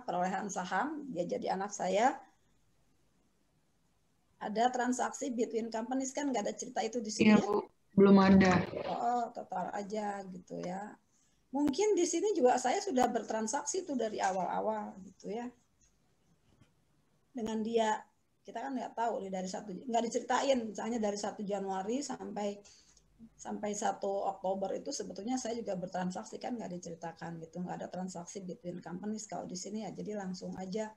perolehan saham, dia jadi anak saya. Ada transaksi between companies kan nggak ada cerita itu di sini ya? Bu. Belum ada. Oh, total aja gitu ya. Mungkin di sini juga saya sudah bertransaksi tuh dari awal-awal gitu ya. Dengan dia, kita kan nggak tahu nih nggak diceritain, misalnya dari 1 Januari sampai 1 Oktober itu sebetulnya saya juga bertransaksi kan nggak diceritakan gitu, nggak ada transaksi between companies kalau di sini ya, jadi langsung aja.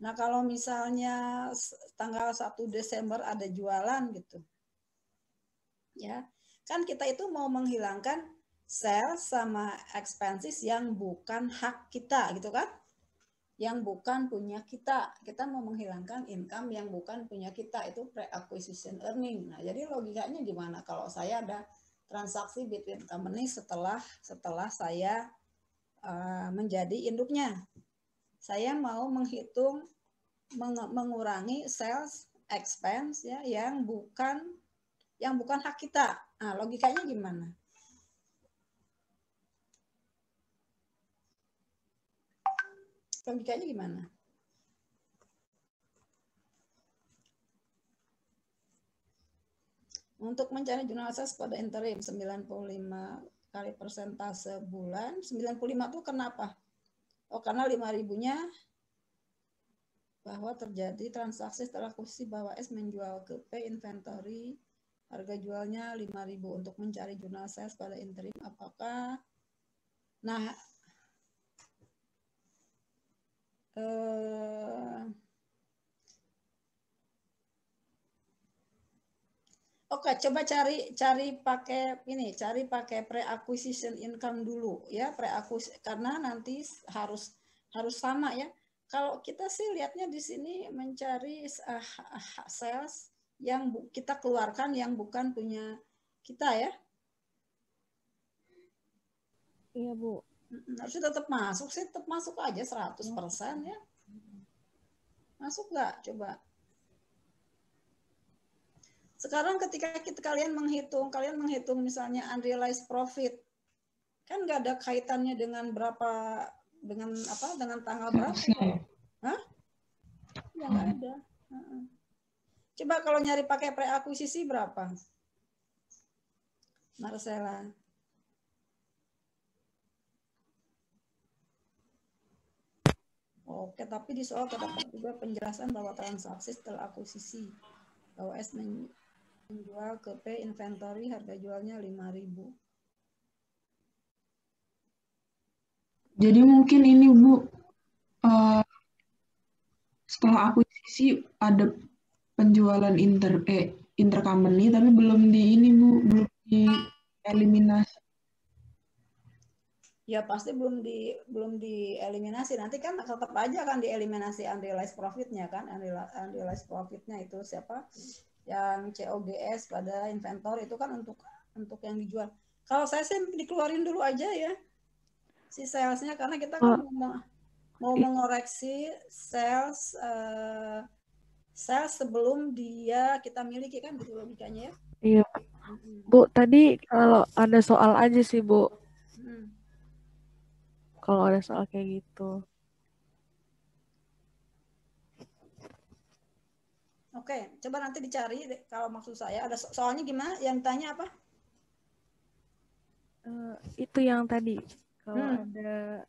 Nah kalau misalnya tanggal 1 Desember ada jualan gitu, ya kan kita itu mau menghilangkan sales sama expenses yang bukan hak kita gitu kan, yang bukan punya kita. Kita mau menghilangkan income yang bukan punya kita, itu pre-acquisition earning. Nah jadi logikanya gimana kalau saya ada transaksi between company setelah saya menjadi induknya, saya mau menghitung mengurangi sales expense ya yang bukan hak kita. Nah, logikanya gimana? Logikanya gimana? Untuk mencari jurnal sales pada interim 95 kali persentase bulan. 95 itu kenapa? Oh, karena 5.000-nya bahwa terjadi transaksi setelah posisi bahwa S menjual ke P inventory, harga jualnya 5.000 untuk mencari jurnal sales pada interim. Apakah Oke, coba cari pakai pre-acquisition income dulu ya, karena nanti harus sama ya. Kalau kita sih lihatnya di sini mencari sales yang kita keluarkan yang bukan punya kita ya. Iya, Bu. Harusnya tetap masuk sih, tetap masuk aja 100% ya. Masuk nggak? Coba. Sekarang ketika kalian menghitung misalnya unrealized profit, kan nggak ada kaitannya dengan dengan tanggal berapa? Hah? Ya nggak ada. Coba kalau nyari pakai pre-akuisisi berapa? Marcella. Oke, tapi di soal terdapat juga penjelasan bahwa transaksi setelah akuisisi bahwa S menjual ke P inventory, harga jualnya 5.000. Jadi mungkin ini Bu, setelah akuisisi ada penjualan intercompany tapi belum belum dieliminasi. Ya pasti belum dieliminasi. Nanti kan tetap aja kan dieliminasi unrealized profitnya kan. Unrealized profitnya itu siapa? Yang COGS pada inventory itu kan untuk yang dijual. Kalau saya sih dikeluarin dulu aja ya si salesnya, karena kita kan mau mengoreksi sales sebelum kita miliki kan, gitu logikanya ya. Iya, Bu. Tadi kalau ada soal aja sih, Bu. Kalau ada soal kayak gitu. Oke, coba nanti dicari kalau maksud saya ada soalnya gimana? Yang tanya apa? Itu yang tadi kalau ada.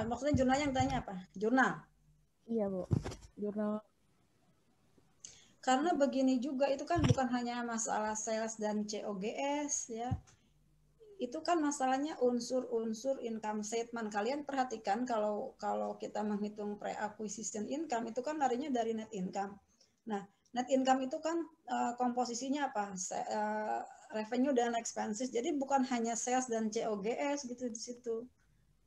Maksudnya jurnalnya yang tanya apa? Jurnal. Iya, Bu. Jurnal. Karena begini juga, itu kan bukan hanya masalah sales dan COGS ya. Itu kan masalahnya unsur-unsur income statement. Kalian perhatikan kalau kita menghitung pre-acquisition income itu kan larinya dari net income. Nah, net income itu kan komposisinya apa? Revenue dan expenses. Jadi bukan hanya sales dan COGS gitu di situ.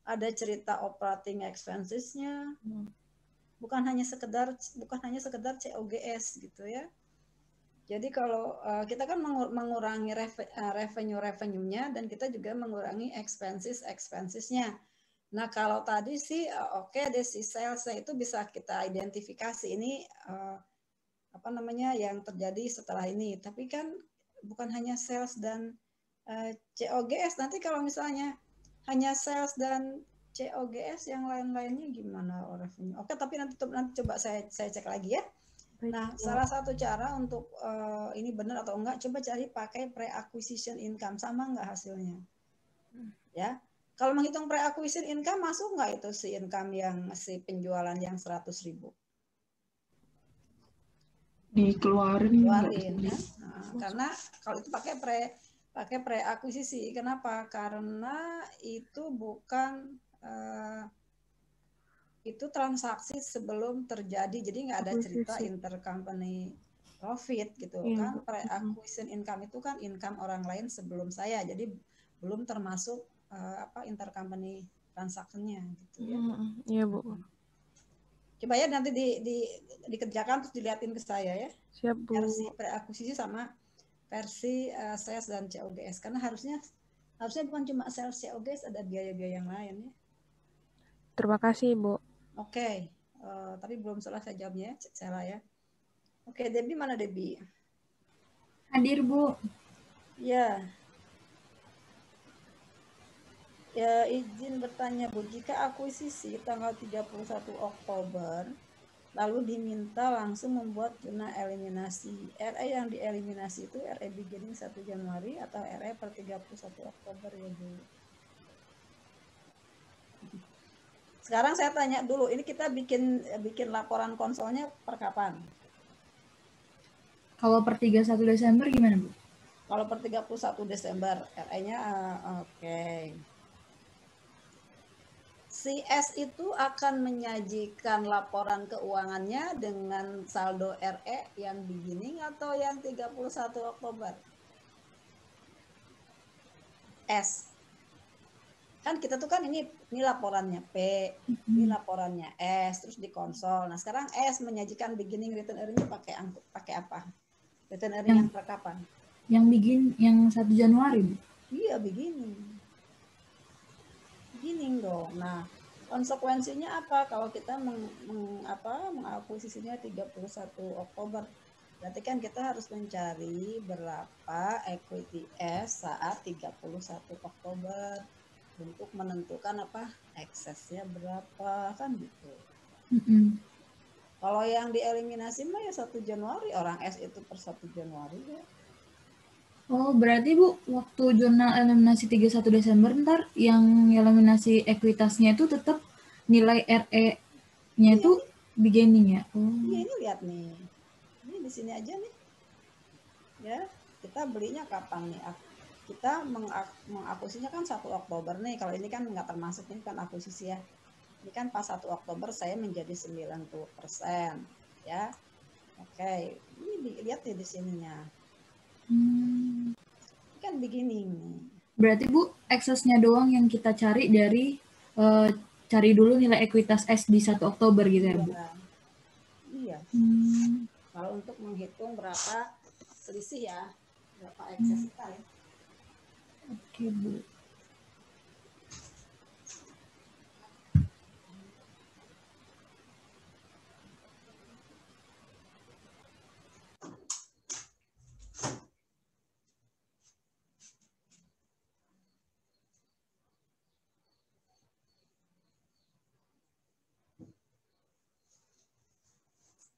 Ada cerita operating expenses-nya. Bukan hanya sekedar COGS gitu ya. Jadi kalau kita kan mengurangi revenue-nya dan kita juga mengurangi expenses-nya. Nah kalau tadi sih oke deh, si sales itu bisa kita identifikasi ini yang terjadi setelah ini. Tapi kan bukan hanya sales dan COGS. Nanti kalau misalnya hanya sales dan COGS yang lain-lainnya gimana revenue? Oke, tapi nanti coba saya cek lagi ya. Baik, Nah, Bu. salah satu cara untuk ini benar atau enggak, coba cari pakai pre-acquisition income, sama enggak hasilnya? Ya, kalau menghitung pre-acquisition income, masuk nggak itu si income yang si penjualan yang 100.000? Dikeluarin nggak Keluarin sih? kan? Nah, karena kalau itu pakai pre-akuisisi, kenapa? Karena itu bukan itu transaksi sebelum terjadi, jadi nggak ada cerita Akuisisi. intercompany profit gitu Iya, kan. Bu. Pre-acquisition income itu kan income orang lain sebelum saya, jadi belum termasuk intercompany transaksinya gitu ya. Iya, Bu. Coba ya nanti dikerjakan terus dilihatin ke saya ya. Siap, Bu. Versi pre-akuisisi sama versi sales dan COGS, karena harusnya bukan cuma sales COGS, ada biaya-biaya yang lain ya. Terima kasih, Bu. Oke, tapi belum selesai jawabnya, Cela ya. Oke, Debbie mana Debbie? Hadir, Bu. Ya. Ya, izin bertanya Bu, jika akuisisi tanggal 31 Oktober, lalu diminta langsung membuat jurnal eliminasi. RE yang dieliminasi itu RE beginning 1 Januari atau RE per 31 Oktober ya Bu? Sekarang saya tanya dulu, ini kita bikin laporan konsolnya per kapan? Kalau per 31 Desember gimana, Bu? Kalau per 31 Desember, RE-nya oke. Si S itu akan menyajikan laporan keuangannya dengan saldo RE yang beginning atau yang 31 Oktober? S. Kan kita tuh kan ini laporannya P, ini laporannya S, terus di konsol. Nah, sekarang S menyajikan beginning return earning pakai apa? Return earning yang per kapan? Yang bikin yang 1 Januari, Bu. Iya, beginning dong. Nah, konsekuensinya apa kalau kita mengakuisisinya 31 Oktober? Berarti kan kita harus mencari berapa equity S saat 31 Oktober untuk menentukan eksesnya berapa kan gitu. Kalau yang dieliminasi mah ya 1 Januari, orang S itu per 1 Januari ya. Oh, berarti Bu, waktu jurnal eliminasi 31 Desember ntar yang eliminasi ekuitasnya itu tetap nilai RE-nya itu beginning ya? Oh. Iya, ini lihat nih. Ini di sini aja nih. Ya, kita belinya kapan nih? Kita mengakuisisinya kan 1 Oktober nih. Kalau ini kan nggak termasuk, ini kan akuisisi ya. Ini kan pas 1 Oktober saya menjadi 90%. Ya. Oke, ini lihat nih di sininya. Kan beginning. Berarti Bu, eksesnya doang yang kita cari dari cari dulu nilai ekuitas S di 1 Oktober gitu ya, Bu? Iya. Kalau untuk menghitung berapa selisih ya, berapa ekses kita ya. Oke, Bu.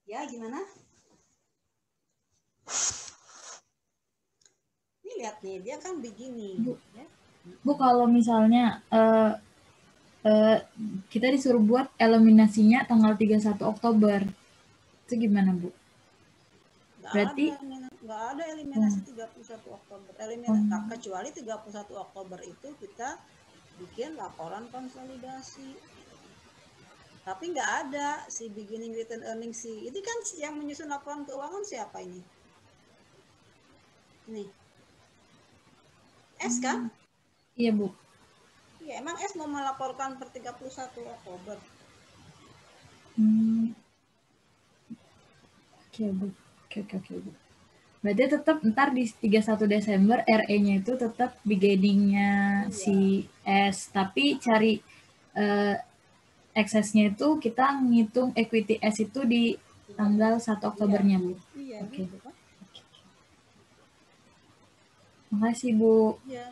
Ya, gimana? Ini lihat nih, dia kan begini. Bu, ya. Bu kalau misalnya kita disuruh buat eliminasinya tanggal 31 Oktober, itu gimana, Bu? Berarti nggak ada eliminasi 31 Oktober. Kecuali 31 Oktober itu kita bikin laporan konsolidasi. Tapi nggak ada si beginning return earning si. Ini kan yang menyusun laporan keuangan siapa ini? Ini. S kan? Iya, Bu. Iya, emang S mau melaporkan per 31 Oktober. Oke, Bu. Oke, Bu. Berarti tetap ntar di 31 Desember RE-nya itu tetap beginning-nya si S, tapi cari eksesnya itu kita ngitung equity S itu di tanggal 1 Oktobernya, Bu. Iya, Oke. gitu kan. Makasih, Bu. Iya.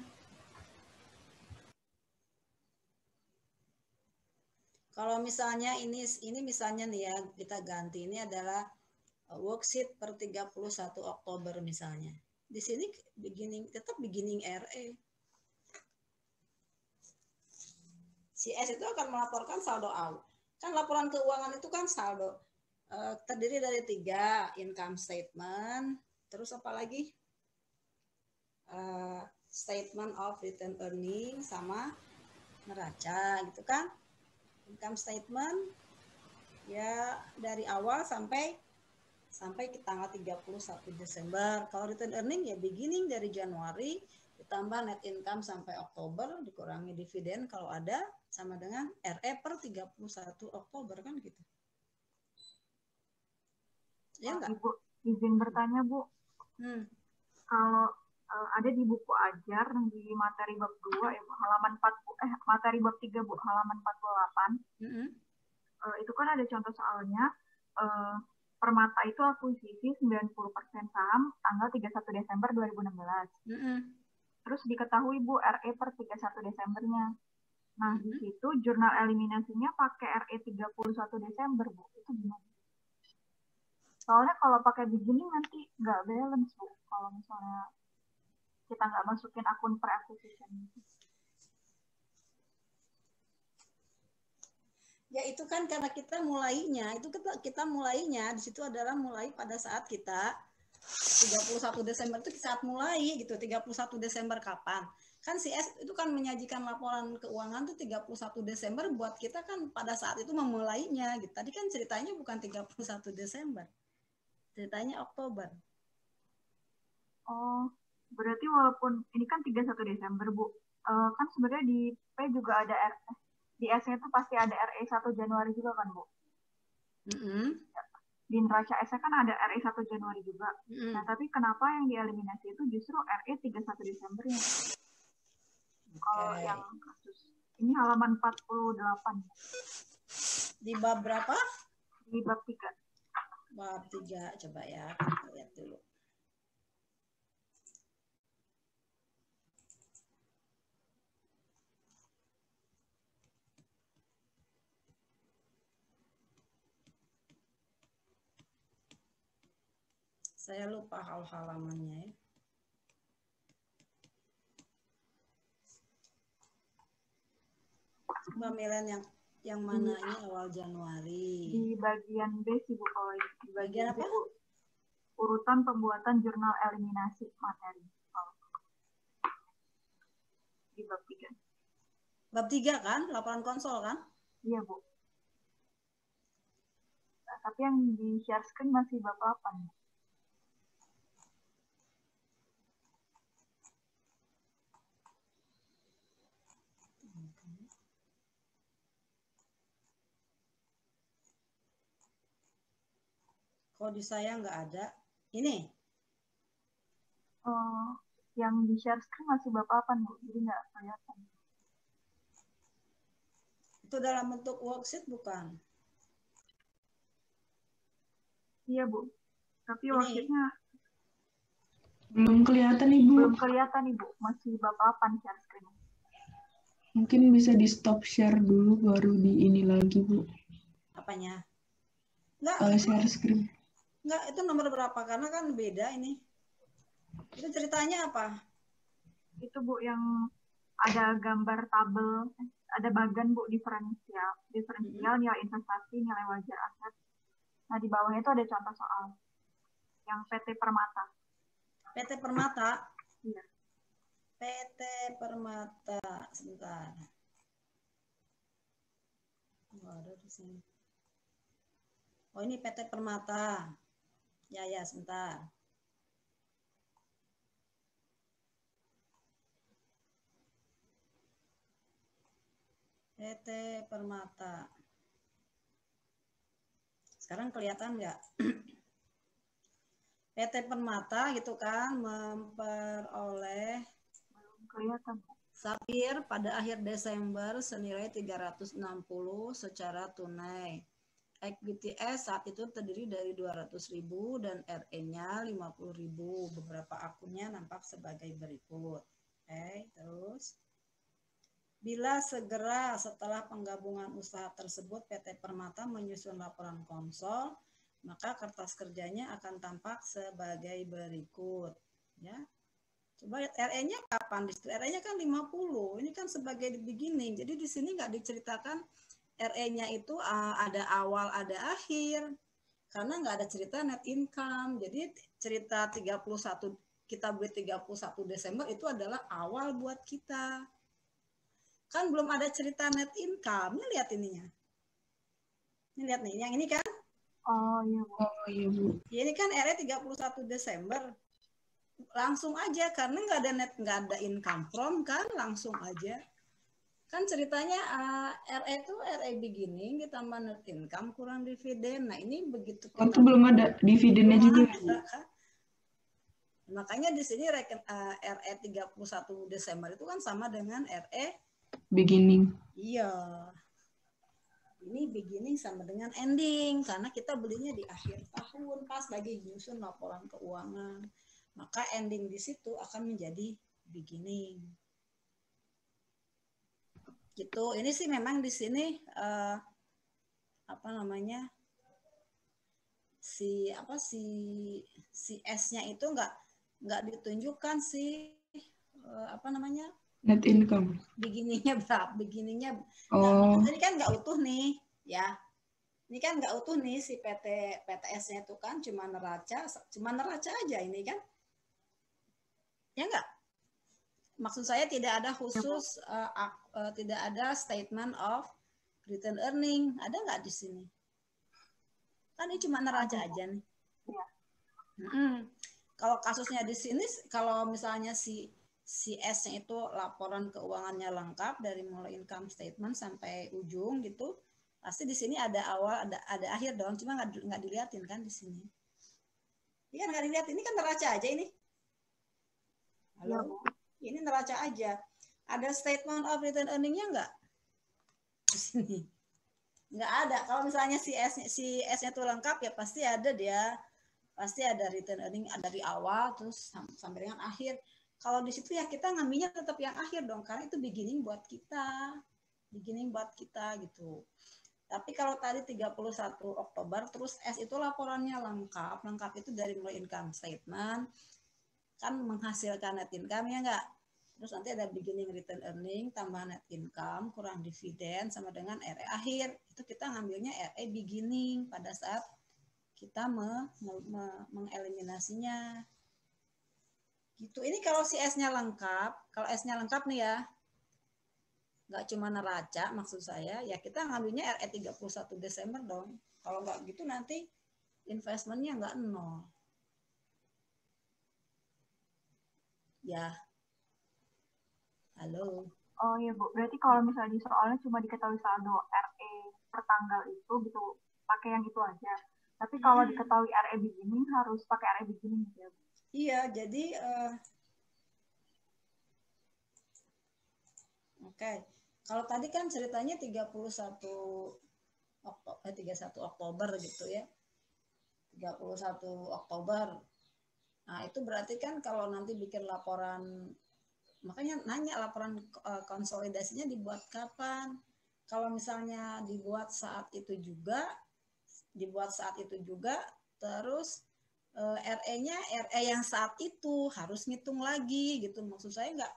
Kalau misalnya ini misalnya nih ya, kita ganti ini adalah worksheet per 31 Oktober misalnya. Di sini tetap beginning RE. Si S itu akan melaporkan saldo awal. Kan laporan keuangan itu kan saldo terdiri dari 3, income statement, terus apa lagi? Statement of return earning sama neraca gitu kan. Income statement ya dari awal sampai ke tanggal 31 Desember. Kalau return earning ya beginning dari Januari ditambah net income sampai Oktober dikurangi dividen kalau ada sama dengan RE per 31 Oktober kan gitu. Ya enggak? Ibu izin bertanya Bu. Kalau ada di buku ajar di materi bab 2 ya, halaman 4 materi bab 3 Bu, halaman 48. Itu kan ada contoh soalnya Permata itu akuisisi 90% saham tanggal 31 Desember 2016. Terus diketahui Bu RE per 31 Desembernya. Nah, di situ jurnal eliminasinya pakai RE 31 Desember Bu. Itu gimana? Soalnya kalau pakai begini nanti nggak balance Bu. Kalau misalnya kita nggak masukin akun pre-acquisition. Ya itu kan karena kita mulainya di situ adalah mulai pada saat kita 31 Desember itu saat mulai gitu. 31 Desember kapan? Kan si S itu kan menyajikan laporan keuangan tuh 31 Desember buat kita kan pada saat itu memulainya gitu. Tadi kan ceritanya bukan 31 Desember. Ceritanya Oktober. Oh, berarti walaupun ini kan 31 Desember Bu. Kan sebenarnya di P juga ada di S-nya itu pasti ada RE 1 Januari juga kan Bu? Di neraca S-nya kan ada RE 1 Januari juga. Nah, tapi kenapa yang dieliminasi itu justru RE 31 Desembernya? Kalau yang kasus ini halaman 48. Di bab berapa? Di bab 3. Bab 3, coba ya, kita lihat dulu. Saya lupa halamannya ya. Mbak Milen yang mana ini awal Januari? Di bagian B sih Bu, kalau di bagian apa? B, Bu, urutan pembuatan jurnal eliminasi materi. Di bab 3. Bab 3 kan? Laporan konsol kan? Iya Bu. Nah, tapi yang di share screen masih bab 8. Kalau di saya nggak ada. Ini? Yang di share screen masih bab 8 Bu, jadi nggak kelihatan. Itu dalam bentuk worksheet bukan? Iya Bu, tapi worksheetnya belum kelihatan Ibu. Belum kelihatan Ibu, masih bab 8 share screen. Mungkin bisa di stop share dulu baru di ini lagi Bu. Apanya? Enggak. Share screen. Enggak, itu nomor berapa? Karena kan beda ini. Itu ceritanya apa? Itu Bu yang ada gambar tabel, ada bagan Bu diferensial nilai investasi, nilai wajar aset. Nah di bawahnya itu ada contoh soal yang PT Permata. PT Permata? Iya. PT Permata, sebentar. Oh, ada di sini. Oh ini PT Permata. Ya sebentar. PT Permata. Sekarang kelihatan nggak? PT Permata gitu kan memperoleh kelihatan Sapir pada akhir Desember senilai 360 secara tunai. Equity S saat itu terdiri dari 200.000 dan RE-nya 50.000. Beberapa akunnya nampak sebagai berikut. Oke, terus Bila segera setelah penggabungan usaha tersebut PT Permata menyusun laporan konsol, maka kertas kerjanya akan tampak sebagai berikut. Ya. Coba lihat RE-nya kapan? RE-nya kan 50. Ini kan sebagai beginning. Jadi di sini nggak diceritakan RE-nya itu ada awal, ada akhir. Karena nggak ada cerita net income. Jadi cerita 31, kita beli 31 Desember itu adalah awal buat kita. Kan belum ada cerita net income. Ini lihat ininya. Ini lihat nih, yang ini kan? Oh iya Bu. Oh iya Bu. Ya, ini kan RE 31 Desember. Langsung aja karena nggak ada net, nggak ada income from kan, langsung aja. Kan ceritanya RE itu RE beginning ditambah net income kurang dividen. Nah, ini begitu kita itu belum ada dividennya juga. Kan? Makanya di sini RE 31 Desember itu kan sama dengan RE beginning. Iya. Ini beginning sama dengan ending karena kita belinya di akhir tahun pas lagi nyusun laporan keuangan. Maka ending di situ akan menjadi beginning. Gitu. Ini sih memang di sini apa namanya? Si S-nya itu nggak ditunjukkan sih apa namanya? Net income. Beginningnya berapa? Beginningnya ini kan nggak utuh nih, ya. Ini kan nggak utuh nih si PTS-nya itu kan cuma neraca aja ini kan, ya nggak? Maksud saya tidak ada khusus tidak ada statement of return earning, ada nggak di sini? Kan ini cuma neraca aja nih. Kalau kasusnya di sini, kalau misalnya si S-nya itu laporan keuangannya lengkap dari mulai income statement sampai ujung gitu, pasti di sini ada awal, ada akhir dong, cuma nggak dilihatin kan di sini. Ini kan nggak dilihat, ini kan neraca aja ini. Halo, ini neraca aja. Ada statement of return earning-nya nggak di sini? Nggak ada. Kalau misalnya si S-nya itu lengkap ya pasti ada dia. Pasti ada return earning dari awal terus sampai dengan akhir. Kalau di situ ya kita ngambilnya tetap yang akhir dong, karena itu beginning buat kita. Beginning buat kita gitu. Tapi kalau tadi 31 Oktober, terus S itu laporannya lengkap. Lengkap itu dari mulai income statement, kan menghasilkan net income ya enggak? Terus nanti ada beginning return earning, tambah net income, kurang dividen, sama dengan RE akhir. Itu kita ngambilnya RE beginning pada saat kita mengeliminasinya. Gitu. Ini kalau si S-nya lengkap, kalau S-nya lengkap nih ya, nggak cuma neraca maksud saya, ya kita ngambilnya RE 31 Desember dong. Kalau nggak gitu nanti investmentnya nggak nol. Ya. Halo. Oh iya Bu, berarti kalau misalnya di soalnya cuma diketahui saldo RE per tanggal itu gitu, pakai yang itu aja. Tapi kalau diketahui RE beginning harus pakai RE beginning gitu ya Bu? Iya, jadi oke. Kalau tadi kan ceritanya 31 Oktober gitu ya. 31 Oktober. Nah, itu berarti kan kalau nanti bikin laporan, makanya nanya laporan konsolidasinya dibuat kapan? Kalau misalnya dibuat saat itu juga, terus RE-nya RE yang saat itu harus ngitung lagi gitu. Maksud saya enggak,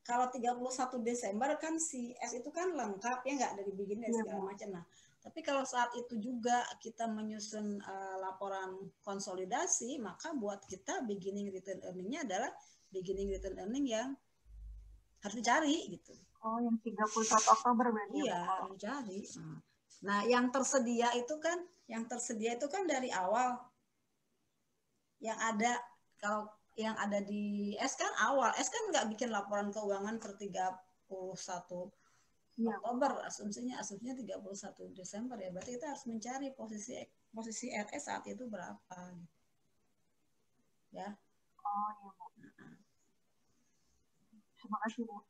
kalau 31 Desember kan si S itu kan lengkap ya enggak, dari beginning segala macam. Nah, tapi kalau saat itu juga kita menyusun laporan konsolidasi, maka buat kita beginning return earning-nya adalah beginning return earning yang harus dicari gitu. Oh, yang 31 Oktober berarti. Iya, harus dicari. Nah, yang tersedia itu kan dari awal. Yang ada, kalau yang ada di S kan awal. S kan nggak bikin laporan keuangan per 31 Oktober. Asumsinya 31 Desember ya. Berarti kita harus mencari posisi RS saat itu berapa. Ya. Oh iya Bu. Terima kasih Bu.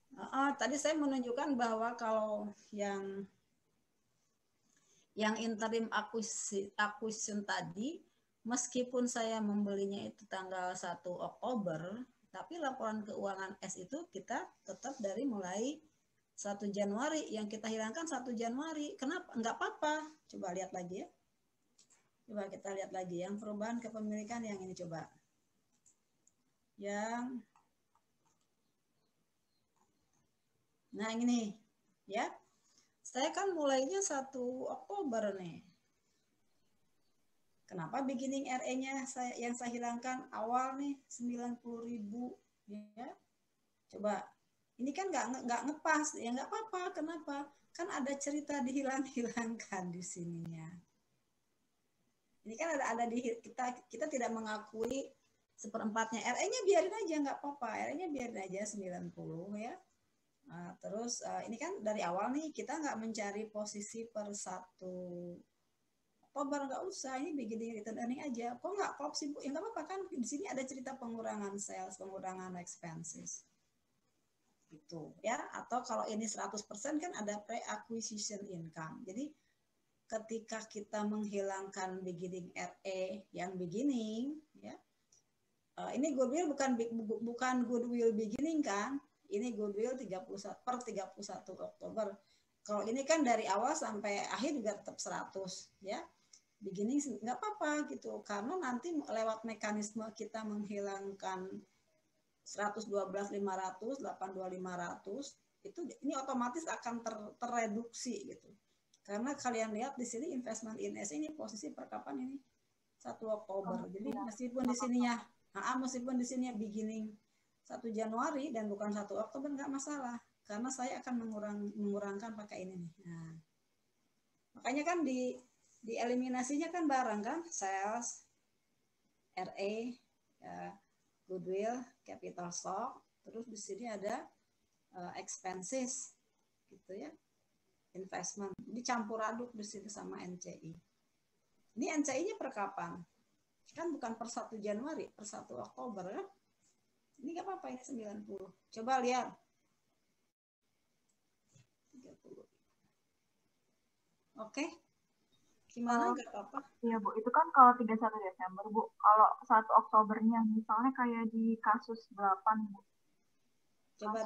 Tadi saya menunjukkan bahwa kalau yang interim acquisition tadi, meskipun saya membelinya itu tanggal 1 Oktober, tapi laporan keuangan S itu kita tetap dari mulai 1 Januari, yang kita hilangkan 1 Januari. Kenapa? Enggak apa-apa. Coba lihat lagi ya. Coba kita lihat lagi yang perubahan kepemilikan yang ini coba. Nah ini ya. Saya kan mulainya 1 Oktober nih. Kenapa beginning RE-nya yang saya hilangkan awal nih 90.000 ya. Coba. Ini kan nggak ngepas, ya nggak apa-apa. Kenapa? Kan ada cerita hilangkan di sininya. Ini kan ada di kita tidak mengakui seperempatnya. RE-nya biarin aja, nggak apa-apa. RE-nya biarin aja 90 ya. Nah, terus ini kan dari awal nih kita nggak mencari posisi per 1 Oktober, nggak usah. Ini beginning return earning aja. Kok nggak klop sih Bu? Ya nggak apa-apa kan. Di sini ada cerita pengurangan sales, pengurangan expenses. Gitu ya, atau kalau ini 100% kan ada pre-acquisition income. Jadi ketika kita menghilangkan beginning RE yang beginning ya, ini goodwill bukan goodwill beginning kan, ini goodwill 31 per 31 Oktober. Kalau ini kan dari awal sampai akhir juga tetap 100 ya, beginning nggak apa-apa gitu, karena nanti lewat mekanisme kita menghilangkan 112.500, 82.500 itu ini otomatis akan terreduksi gitu. Karena kalian lihat di sini investment in S ini posisi perkapan ini 1 Oktober. Jadi meskipun di sininya beginning 1 Januari dan bukan 1 Oktober nggak masalah, karena saya akan mengurangkan pakai ini nih. Nah, makanya kan di eliminasinya kan bareng kan, sales, RE, ya, goodwill, capital stock, terus di sini ada expenses, gitu ya, investment, dicampur aduk di sini sama NCI. Ini NCI-nya per kapan? Kan bukan per 1 Januari, per 1 Oktober kan? Ini nggak apa-apa, ini 90. Coba lihat. 30. Oke. Gimana, nggak apa-apa? Iya Bu, itu kan kalau 31 Desember Bu. Kalau 1 Oktobernya misalnya kayak di kasus 8 Bu. Coba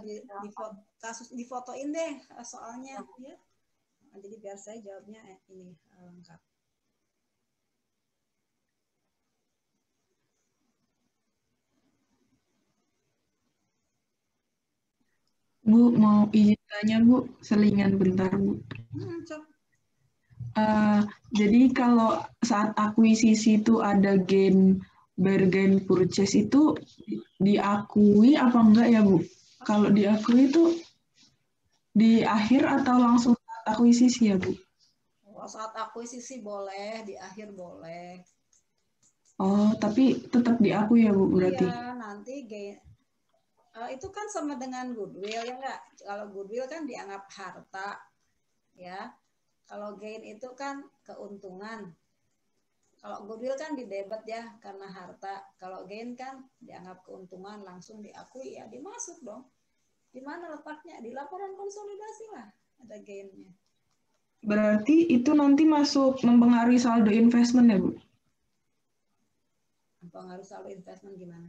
difotoin deh soalnya ya. Nah, jadi biar saya jawabnya ini lengkap. Bu, mau izin tanya Bu, selingan bentar Bu. Coba. Jadi kalau saat akuisisi itu ada gain bargain purchase itu diakui apa enggak ya Bu? Kalau diakui itu di akhir atau langsung saat akuisisi ya Bu? Saat akuisisi boleh, di akhir boleh. Oh, tapi tetap diakui ya Bu berarti? Iya, nanti gain. Itu kan sama dengan goodwill ya enggak? Kalau goodwill kan dianggap harta ya. Kalau gain itu kan keuntungan. Kalau goodwill kan di debit ya karena harta. Kalau gain kan dianggap keuntungan, langsung diakui ya, dimasuk dong. Di mana letaknya? Di laporan konsolidasi lah ada gainnya. Berarti itu nanti masuk mempengaruhi saldo investment ya Bu? Mempengaruhi saldo investment gimana?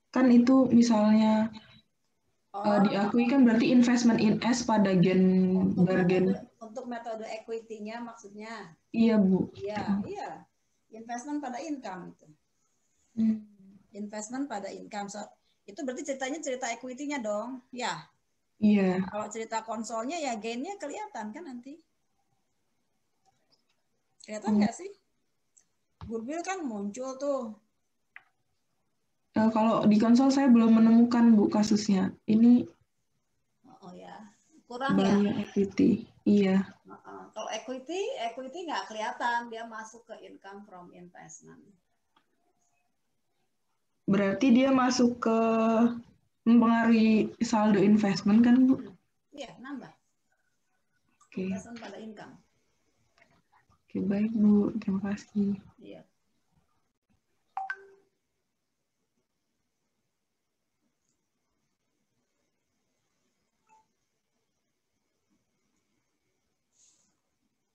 Kan itu misalnya diakui kan berarti investment in S pada gain bargain. Untuk metode equity-nya maksudnya? Iya Bu. Iya. Investment pada income itu. Investment pada income. So, itu berarti ceritanya cerita equity-nya dong. Ya. Iya. Kalau cerita konsolnya ya gain-nya kelihatan kan nanti. Kelihatan nggak sih? Goodwill kan muncul tuh. Kalau di konsol saya belum menemukan Bu kasusnya. Ini oh ya, kurang baru ya. Yang equity. Iya. Kalau equity nggak kelihatan, dia masuk ke income from investment. Berarti dia masuk ke mempengaruhi saldo investment kan Bu? Iya, nambah. Oke. Investment pada income. Oke, baik Bu. Terima kasih. Iya.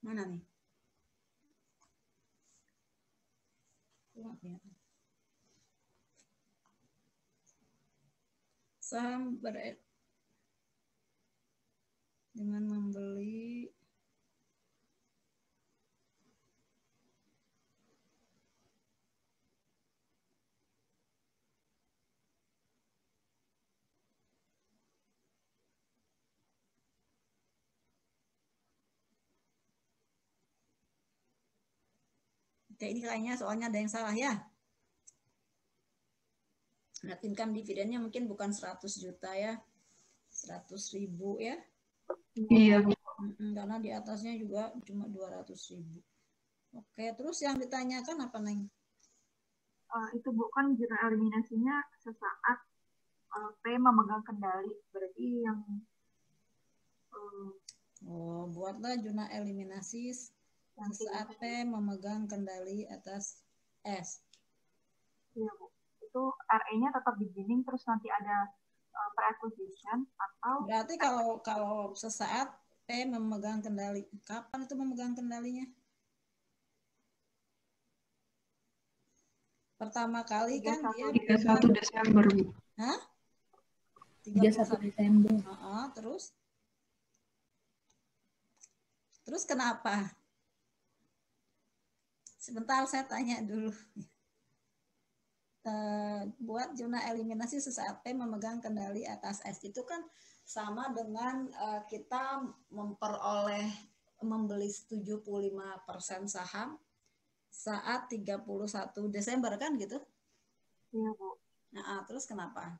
Mana nih? Saham dengan membeli Oke, ini kayaknya soalnya ada yang salah ya. Net income dividennya mungkin bukan 100 juta ya. 100.000 ya. Iya, Bu. Karena di atasnya juga cuma 200.000. Oke, terus yang ditanyakan apa, Neng? Itu bukan jurnal eliminasinya sesaat P memegang kendali. Berarti yang buatlah jurnal eliminasi saat P memegang kendali atas S. Iya, Bu. Itu RE-nya tetap beginning, terus nanti ada pre-acquisition atau... Berarti kalau sesaat P memegang kendali, kapan itu memegang kendalinya? Pertama kali kan dia 31 Desember, Bu. Hah? 31 Desember. Terus kenapa? Sebentar saya tanya dulu. Buat zona eliminasi sesaat P memegang kendali atas S itu kan sama dengan kita membeli 75% saham saat 31 Desember kan gitu? Iya, Bu. Nah, terus kenapa?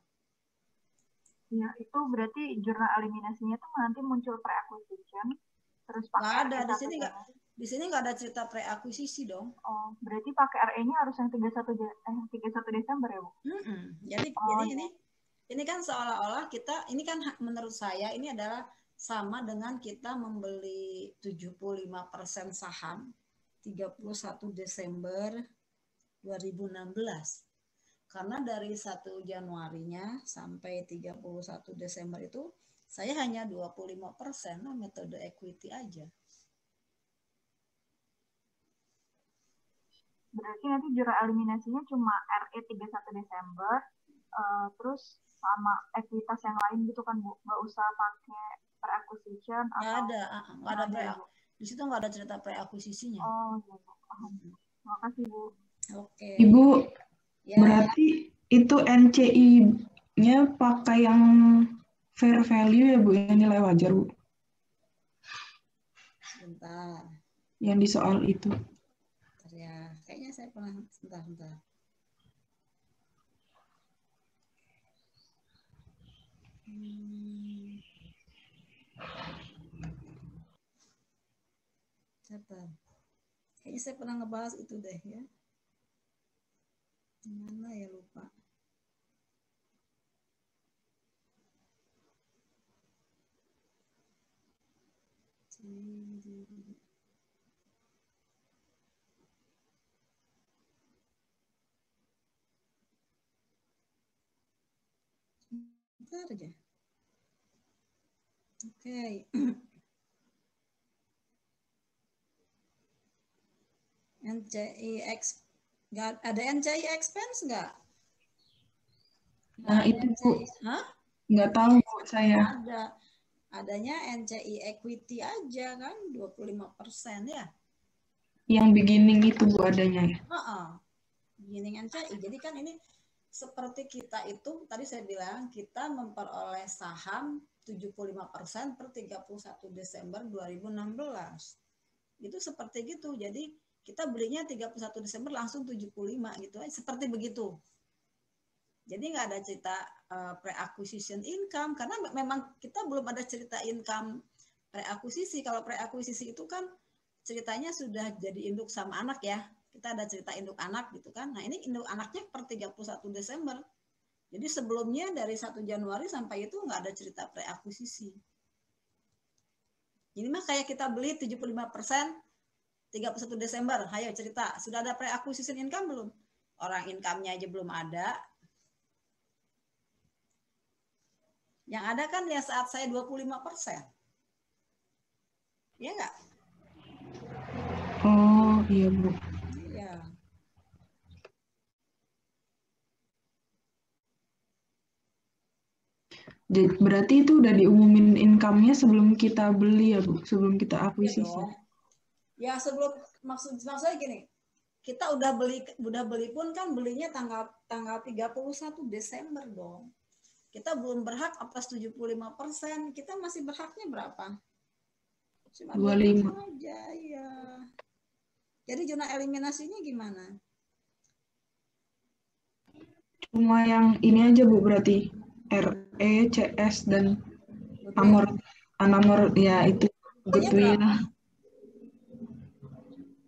Ya, itu berarti jurnal eliminasinya tuh nanti muncul pre-acquisition, terus pakai nggak ada di sini nggak ada cerita pre-akuisisi dong. Oh, berarti pakai RE-nya harus yang 31 Desember ya, Bu? Jadi ini kan seolah-olah kita, ini kan menurut saya ini adalah sama dengan kita membeli 75% saham 31 Desember 2016. Karena dari 1 Januarinya sampai 31 Desember itu saya hanya 25% metode equity aja. Berarti nanti jurnal eliminasinya cuma RE 31 Desember, terus sama ekuitas yang lain gitu kan, Bu? Nggak usah pakai pre-acquisition atau... Nggak ada di situ nggak ada cerita pre-akuisisinya. Oh, iya, Bu. Terima kasih, Bu. Oke. Ibu, ya. Berarti itu NCI-nya pakai yang fair value ya, Bu, yang nilai wajar, Bu? Sebentar. Yang di soal itu. Ya, kayaknya saya pernah, sebentar. Kayaknya saya pernah ngebahas itu deh ya. Mana ya, lupa. Bentar aja. Oke. NCI nggak ada NCI expense nggak? Nah, itu Bu. Nggak tahu Bu saya. Adanya NCI equity aja kan 25% ya. Yang beginning itu Bu adanya ya? Beginning NCI. Jadi kan ini seperti kita itu, tadi saya bilang kita memperoleh saham 75% per 31 Desember 2016. Itu seperti gitu. Jadi kita belinya 31 Desember langsung 75 gitu. Seperti begitu. Jadi nggak ada cerita pre-acquisition income karena memang kita belum ada cerita income pre-akuisisi. Kalau pre-akuisisi itu kan ceritanya sudah jadi induk sama anak ya. Kita ada cerita induk anak gitu kan. Nah, ini induk anaknya per 31 Desember. Jadi sebelumnya dari 1 Januari sampai itu nggak ada cerita pre-akuisisi. Ini mah kayak kita beli 75% 31 Desember. Hayo cerita, sudah ada pre-acquisition income belum? Orang income-nya aja belum ada. Yang ada kan ya saat saya 25%. Iya nggak? Oh, iya Bu. Iya. Berarti itu udah diumumin income-nya sebelum kita beli ya, Bu? Sebelum kita Iya akuisisi. dong. Ya sebelum maksudnya gini, kita udah beli pun kan belinya tanggal 31 Desember dong. Kita belum berhak atas 75%. Kita masih berhaknya berapa? Cuma 25 aja ya. Jadi zona eliminasinya gimana? Cuma yang ini aja, Bu, berarti RE, CS, dan Anamor, ya itu goodwill.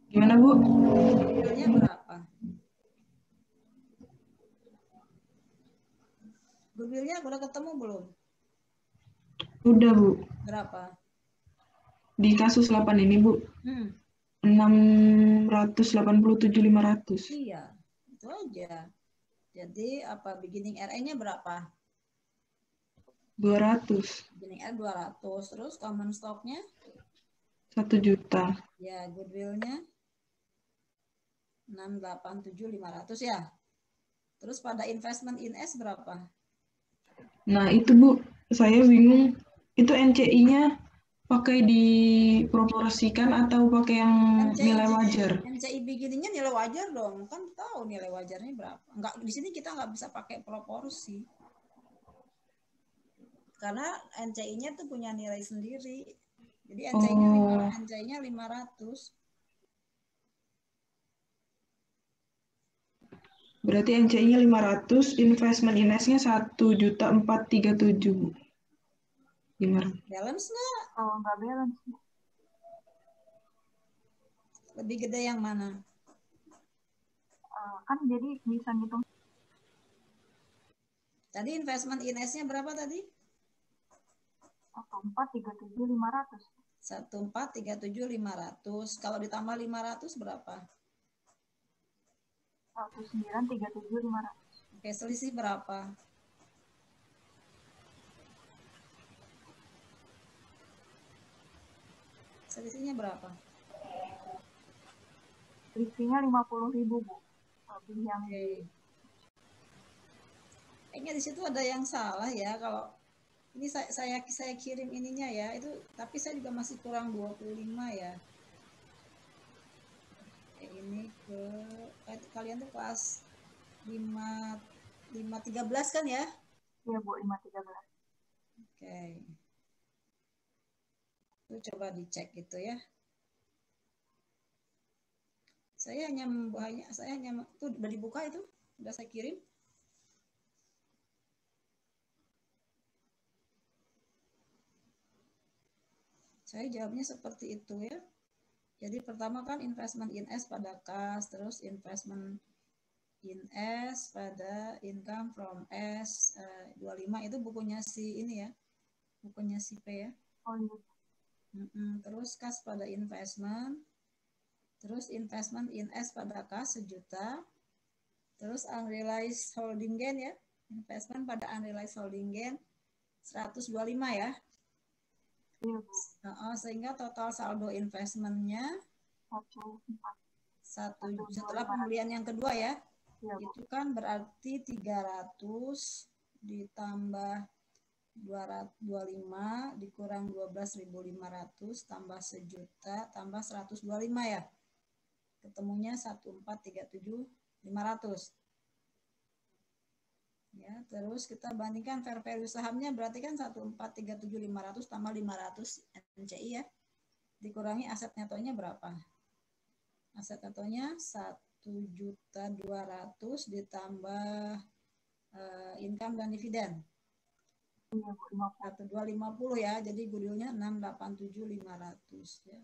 Gimana, Bu? Goodwill-nya berapa? Goodwill-nya udah ketemu belum? Udah, Bu. Berapa? Di kasus 8 ini, Bu. 687.500. Iya, itu aja. Jadi apa beginning RE-nya berapa? 200. Beginning R 200. Terus common stock-nya? 1 juta. Ya, goodwill-nya 687.500 ya. Terus pada investment in S berapa? Nah, itu, Bu. Saya bingung. Itu NCI-nya pakai diproporsikan atau pakai yang nilai wajar? NCI beginningnya nilai wajar dong, kan tahu nilai wajarnya berapa. Enggak, di sini kita nggak bisa pakai proporsi. Karena NCI-nya tuh punya nilai sendiri. Jadi NCI-nya 500. Berarti NCI-nya 500, investment in S-nya 1.437. Gimana? Balance nggak? Kalau nggak balance. Lebih gede yang mana? Kan jadi bisa ngitung. Tadi investment in S-nya berapa tadi? 1.437.500. 1.437.500. Kalau ditambah 500 berapa? 1.937.500. Oke, selisih berapa? Selisihnya berapa? Selisihnya 50.000, Bu. Lebih yang kayaknya di situ ada yang salah ya. Kalau ini saya kirim ininya ya, itu tapi saya juga masih kurang 25 ya. Ini kalian tuh kelas 5.13 kan ya? Iya, Bu, 5.13. Oke. Itu coba dicek gitu ya. Saya hanya tuh udah dibuka itu, udah saya kirim. Saya jawabnya seperti itu ya. Jadi pertama kan investment in S pada kas, terus investment in S pada income from S 25 itu bukunya si ini ya. Bukunya si P ya. Oh iya. Terus kas pada investment. Terus investment in S pada kas 1 juta. Terus unrealized holding gain ya. Investment pada unrealized holding gain 125 ya. Sehingga total saldo investmentnya 1 setelah pembelian yang kedua ya, itu kan berarti 300 ditambah 225 dikurang 12.500 tambah 1 juta tambah 125 ya, ketemunya 1.437.500. Ya, terus kita bandingkan fair value sahamnya berarti kan 1.437.500 tambah 500 NCI ya. Dikurangi aset netonya berapa? Aset netonya 1.200.000 ditambah income dan dividen. 1.250 ya. Jadi goodwill-nya 687.500 ya.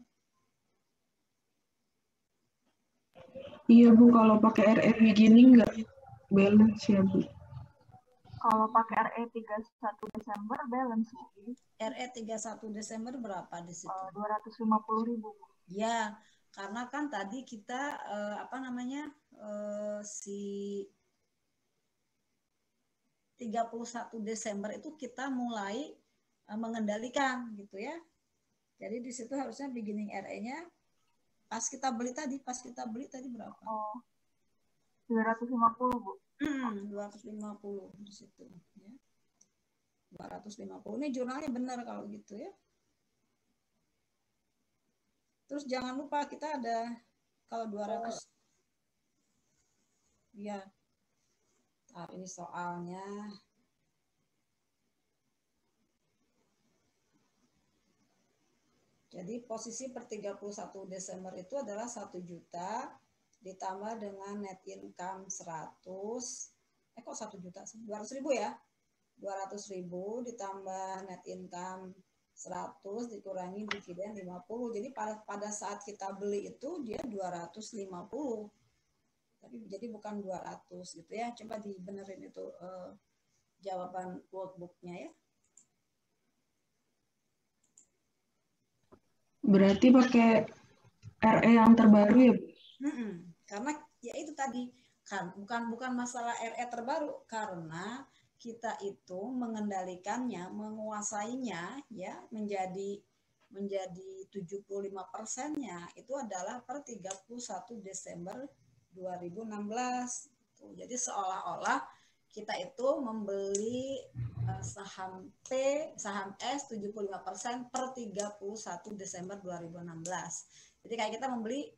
Iya, Bu, kalau pakai RE beginning nggak balance ya, Bu? Kalau pakai RE 31 Desember balance. RE 31 Desember berapa di situ? 250.000. Ya, karena kan tadi kita si 31 Desember itu kita mulai mengendalikan gitu ya. Jadi di situ harusnya beginning RE-nya pas kita beli tadi berapa? Oh, 250, Bu. 250 di situ ya. 250. Ini jurnalnya benar kalau gitu ya. Terus jangan lupa kita ada kalau 200 ya. Ini soalnya. Jadi posisi per 31 Desember itu adalah 1 juta ditambah dengan net income 100. Kok 1 juta sih? 200 ribu ya? 200 ribu ditambah net income 100 dikurangi dividen 50. Jadi pada saat kita beli itu dia 250. Jadi bukan 200 gitu ya. Coba dibenerin itu jawaban workbook-nya ya. Berarti pakai RE yang terbaru ya, Bu? Karena ya itu tadi kan bukan masalah RE terbaru, karena kita itu mengendalikannya, menguasainya ya menjadi 75%-nya itu adalah per 31 Desember 2016. Jadi seolah-olah kita itu membeli saham saham S 75% per 31 Desember 2016. Jadi kayak kita membeli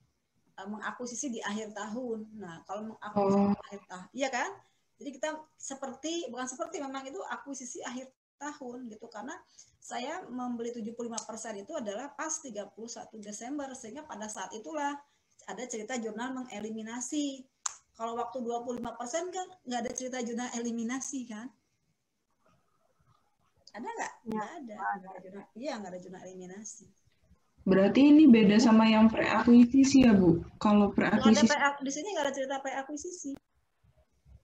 mengakuisisi di akhir tahun. Nah, kalau mengakuisisi di akhir tahun, iya kan? Jadi kita bukan seperti memang itu akuisisi akhir tahun gitu, karena saya membeli 75% itu adalah pas 31 Desember, sehingga pada saat itulah ada cerita jurnal mengeliminasi. Kalau waktu 25% kan nggak ada cerita jurnal eliminasi kan? Ada nggak? Nggak ada. Iya, nggak ada jurnal eliminasi. Berarti ini beda sama yang pre-akuisisi ya, Bu? Kalau pre-akuisisi di sini nggak ada cerita pre-akuisisi.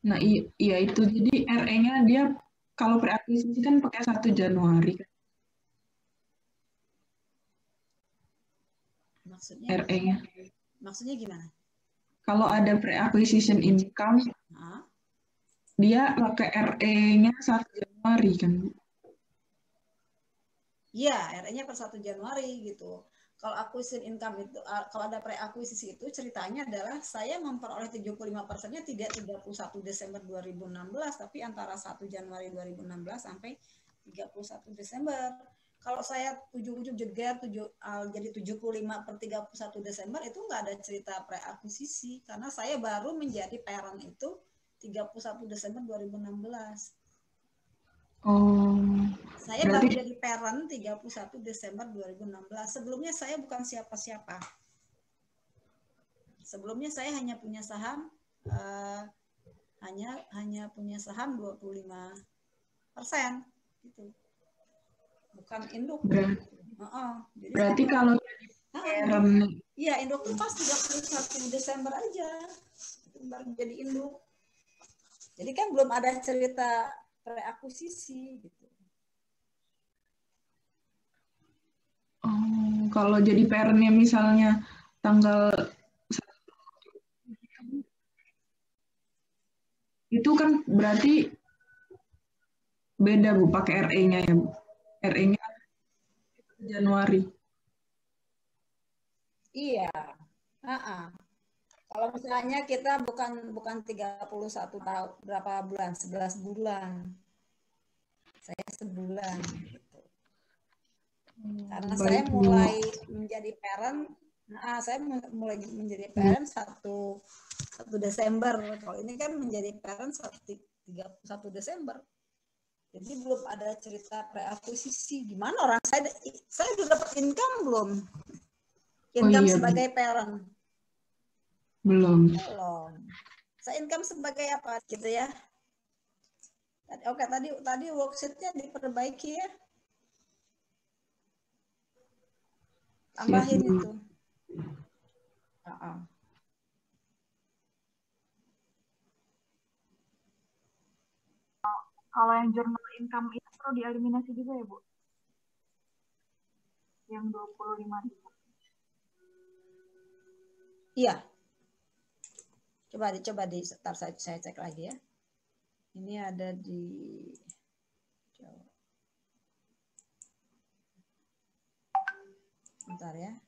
Nah, iya itu. Jadi RE-nya dia kalau pre-akuisisi kan pakai 1 Januari kan. Maksudnya? RE-nya. Maksudnya gimana? Kalau ada pre-acquisition income, dia pakai RE-nya 1 Januari kan, Bu? Iya, RE-nya per 1 Januari gitu. Kalau acquisition income itu, kalau ada pre-akuisisi itu ceritanya adalah saya memperoleh 75%-nya tidak 31 Desember 2016, tapi antara 1 Januari 2016 sampai 31 Desember. Kalau saya ujung-ujung jeger jadi 75 per 31 Desember itu nggak ada cerita pre-akuisisi, karena saya baru menjadi parent itu 31 Desember 2016. Saya baru jadi parent 31 Desember 2016. Sebelumnya saya bukan siapa-siapa. Sebelumnya saya hanya punya saham hanya punya saham 25% gitu. Bukan induk. Jadi berarti kalau parent, iya, induk itu pas 31 Desember aja. Itu baru jadi induk. Jadi kan belum ada cerita pre-akuisisi gitu. Kalau jadi parent-nya misalnya tanggal itu kan berarti beda, Bu, pakai RE-nya ya, Bu. RE-nya Januari. Iya. Kalau misalnya kita bukan 31 tahun, berapa bulan? 11 bulan. Saya sebulan gitu. Karena saya mulai menjadi parent, saya mulai menjadi parent 1 Desember. Kalau ini kan menjadi parent 31 Desember. Jadi belum ada cerita pre-akuisisi. Gimana orang saya sudah dapat income belum? Income sebagai parent. Belum. Saya income sebagai apa gitu ya? Oke, tadi worksheet-nya diperbaiki ya. Tambahin itu. Kalau yang jurnal income itu perlu dieliminasi juga ya, Bu? Yang 25.000. Iya. Coba sebentar saya cek lagi ya. Ini ada di bentar ya.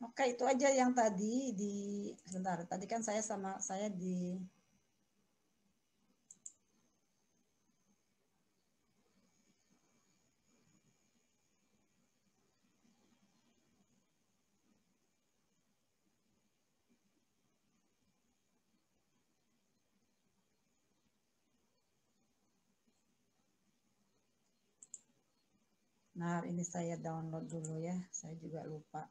Oke, itu aja yang tadi sebentar. Tadi kan saya di Nah, ini saya download dulu ya. Saya juga lupa.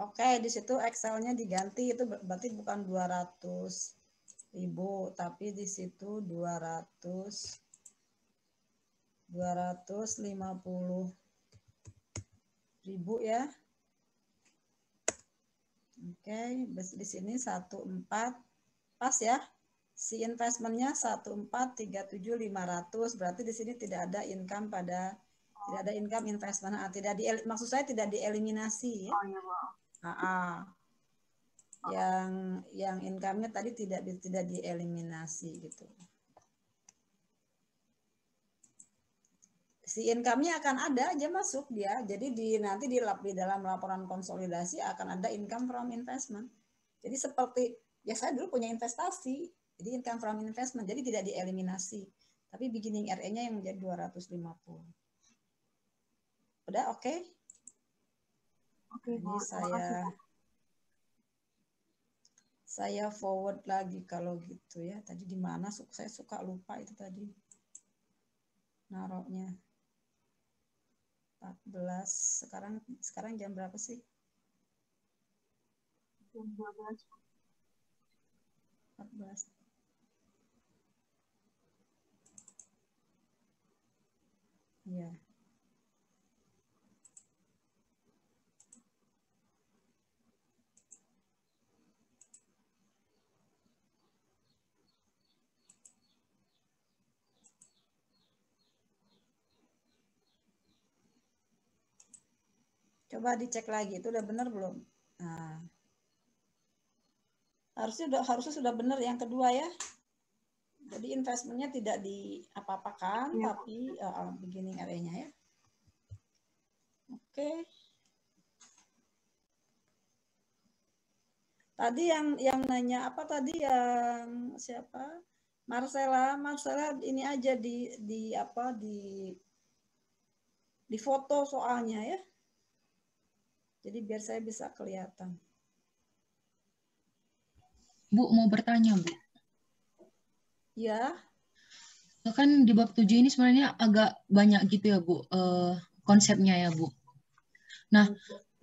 Oke, di situ Excel-nya diganti, itu berarti bukan 200.000, tapi di situ 250.000 ya. Oke, di sini 14 pas ya. Si investmentnya 1437.500, berarti di sini tidak ada income tidak ada income investment, maksud saya tidak dieliminasi ya. Oh iya, Bu. Yang income-nya tadi tidak dieliminasi gitu. Si income-nya akan ada aja masuk dia. Jadi nanti di dalam laporan konsolidasi akan ada income from investment. Jadi seperti ya saya dulu punya investasi, jadi income from investment, jadi tidak dieliminasi. Tapi beginning RE-nya yang menjadi 250. Udah oke? Oke, Bu. Ini saya forward lagi kalau gitu ya. Tadi di mana saya suka lupa itu tadi. Naroknya. 14. Sekarang jam berapa sih? Jam 12. 14. Iya. Coba dicek lagi, itu udah benar belum? Nah, harusnya sudah benar yang kedua ya. Jadi investmentnya tidak diapa-apakan, ya, tapi beginning area-nya ya. Oke. Tadi yang nanya apa tadi, yang siapa? Marcella ini aja di foto soalnya ya. Jadi biar saya bisa kelihatan. Bu, mau bertanya, Bu. Ya. Kan di bab 7 ini sebenarnya agak banyak gitu ya, Bu, konsepnya ya, Bu. Nah,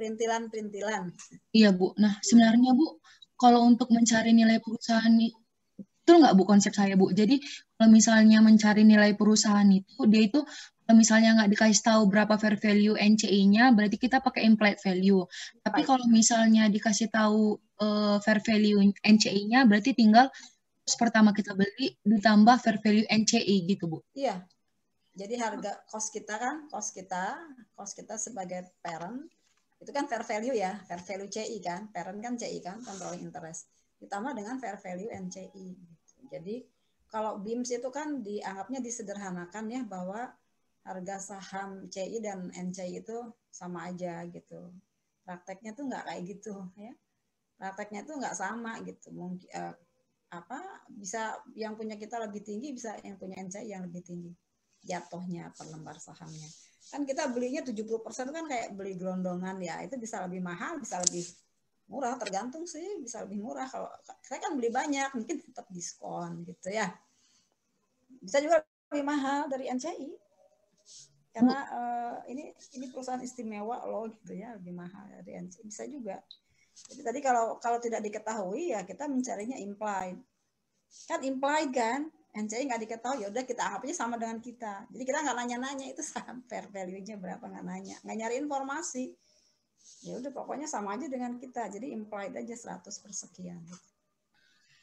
perintilan. Iya, Bu. Nah, sebenarnya, Bu, kalau untuk mencari nilai perusahaan itu nggak, Bu, konsep saya, Bu. Jadi, kalau misalnya mencari nilai perusahaan itu, dia itu kalau misalnya nggak dikasih tahu berapa fair value NCI-nya, berarti kita pakai implied value. Tapi kalau misalnya dikasih tahu fair value NCI-nya, berarti tinggal pertama kita beli ditambah fair value NCI gitu, Bu. Iya. Jadi harga cost kita sebagai parent itu kan fair value ya, fair value CI kan, parent kan CI kan, controlling interest. Ditambah dengan fair value NCI. Jadi kalau BIMS itu kan dianggapnya disederhanakan ya, bahwa harga saham CI dan NCI itu sama aja gitu. Prakteknya tuh nggak kayak gitu ya. Prakteknya tuh nggak sama gitu. Mungkin bisa yang punya kita lebih tinggi, bisa yang punya NCI yang lebih tinggi jatuhnya per lembar sahamnya. Kan kita belinya 70% kan kayak beli gelondongan ya, itu bisa lebih mahal, bisa lebih murah, tergantung sih, bisa lebih murah. Kalau saya kan beli banyak, mungkin tetap diskon gitu ya. Bisa juga lebih mahal dari NCI. Karena ini perusahaan istimewa loh gitu ya, lebih mahal dari NCI, bisa juga. Jadi tadi kalau tidak diketahui ya kita mencarinya implied. Kan implied kan, NCI nggak diketahui, ya udah kita anggapnya sama dengan kita. Jadi kita nggak nanya-nanya itu fair value-nya berapa, nggak nanya, nggak nyari informasi. Ya udah pokoknya sama aja dengan kita. Jadi implied aja 100%.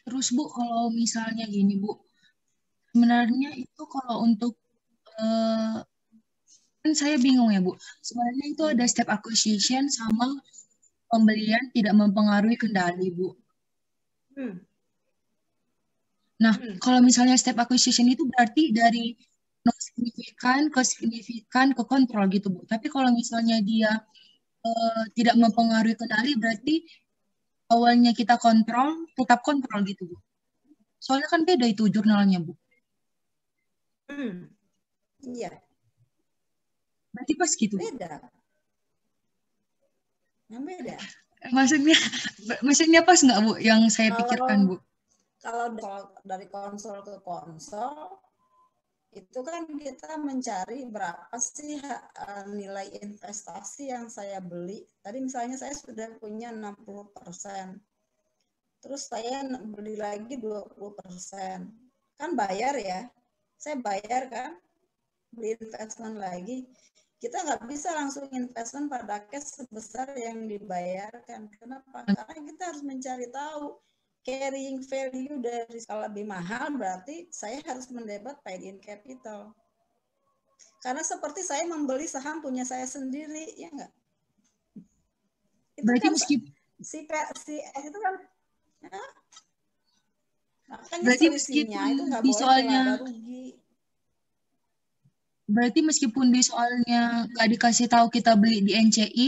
Terus Bu, kalau misalnya gini Bu, sebenarnya itu kalau untuk kan saya bingung ya Bu. Sebenarnya itu ada step acquisition sama pembelian tidak mempengaruhi kendali, Bu. Nah, kalau misalnya step acquisition itu berarti dari ke signifikan, ke kontrol gitu, Bu. Tapi kalau misalnya dia tidak mempengaruhi kendali, berarti awalnya kita kontrol, tetap kontrol gitu, Bu. Soalnya kan beda itu jurnalnya, Bu. Iya. Berarti pas gitu. Beda. Yang beda. Maksudnya pas nggak, Bu, yang saya pikirkan, Bu? Kalau dari konsol ke konsol, itu kan kita mencari berapa sih nilai investasi yang saya beli. Tadi misalnya saya sudah punya 60%. Terus saya beli lagi 20%. Kan bayar ya. Saya bayar kan. Beli investment lagi. Kita nggak bisa langsung investment pada cash sebesar yang dibayarkan. Kenapa? Karena kita harus mencari tahu carrying value dari skala lebih mahal, berarti saya harus mendapat paid in capital. Karena seperti saya membeli saham punya saya sendiri, ya enggak? Itu berarti kan meskipun si itu kan, ya, makanya berarti selisihnya itu nggak boleh soalnya laba rugi. Berarti meskipun di soalnya nggak dikasih tahu kita beli di NCI,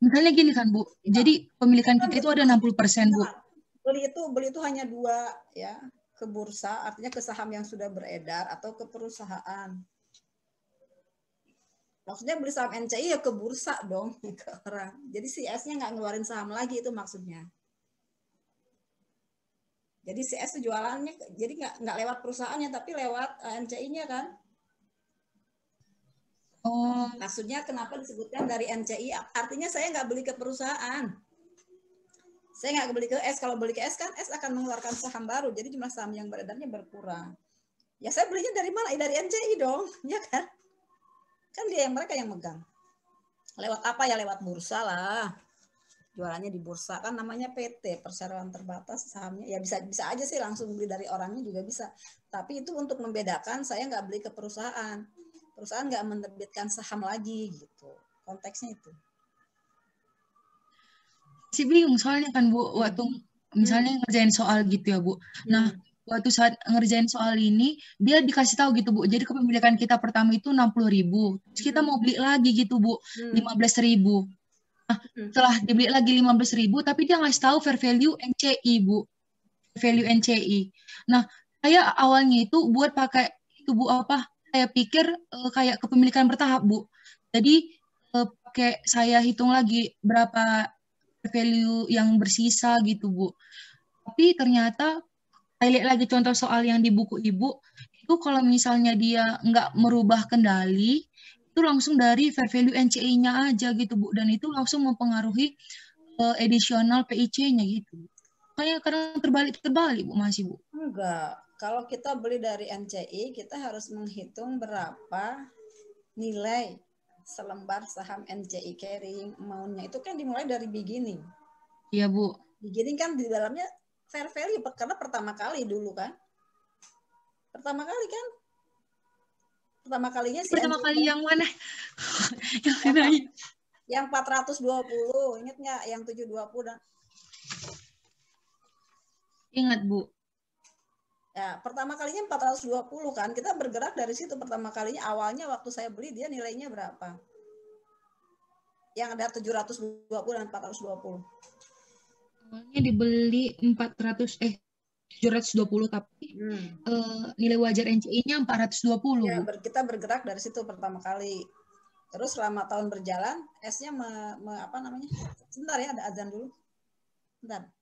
misalnya gini kan, Bu, jadi pemilikan kita itu ada 60%, Bu. Beli itu hanya 2 ya, ke bursa, artinya ke saham yang sudah beredar atau ke perusahaan. Maksudnya beli saham NCI ya ke bursa dong, ke orang. Jadi si S-nya nggak ngeluarin saham lagi, itu maksudnya. Jadi si S itu jualannya, jadi nggak lewat perusahaannya, tapi lewat NCI-nya kan. Oh. Maksudnya kenapa disebutkan dari NCI? Artinya saya nggak beli ke perusahaan. Saya nggak beli ke S. Kalau beli ke S kan S akan mengeluarkan saham baru. Jadi jumlah saham yang beredarnya berkurang. Ya saya belinya dari mana? Dari NCI dong, ya kan? Kan dia mereka yang megang. Lewat apa ya? Lewat bursa lah. Jualannya di bursa kan namanya PT, perseroan terbatas sahamnya. Ya bisa aja sih langsung beli dari orangnya juga bisa. Tapi itu untuk membedakan, saya nggak beli ke perusahaan. Perusahaan nggak menerbitkan saham lagi gitu. Konteksnya itu. Si bingung soalnya kan, Bu, waktu misalnya ngerjain soal gitu ya, Bu. Nah, waktu saat ngerjain soal ini, dia dikasih tahu gitu, Bu. Jadi kepemilikan kita pertama itu 60.000. Terus kita mau beli lagi gitu, Bu, 15.000. Nah, setelah dibeli lagi 15.000, tapi dia ngasih tahu fair value NCI, Bu. Value NCI. Nah, saya awalnya itu buat pakai itu, Bu, apa? Saya pikir kayak kepemilikan bertahap, Bu. Jadi pakai saya hitung lagi berapa value yang bersisa gitu, Bu. Tapi ternyata saya lihat lagi contoh soal yang di buku Ibu, itu kalau misalnya dia nggak merubah kendali, itu langsung dari fair value NCI-nya aja gitu, Bu. Dan itu langsung mempengaruhi additional PIC-nya gitu. Kayak kadang terbalik, Bu, masih, Bu. Enggak. Kalau kita beli dari NCI, kita harus menghitung berapa nilai selembar saham NCI carrying amount-nya. Itu kan dimulai dari beginning. Iya, Bu. Beginning kan di dalamnya fair value, karena pertama kali dulu kan. Pertama kali kan. Pertama kalinya si pertama kali yang mana? Yang mana? Yang 420, ingat nggak? Yang 720 dan ingat, Bu. Ya, pertama kalinya 420 kan. Kita bergerak dari situ pertama kalinya. Awalnya waktu saya beli dia nilainya berapa? Yang ada 720 dan 420. Awalnya dibeli 720 tapi nilai wajar NCI-nya 420. Ya, kita bergerak dari situ pertama kali. Terus selama tahun berjalan, S-nya apa namanya? Sebentar ya, ada azan dulu. Bentar.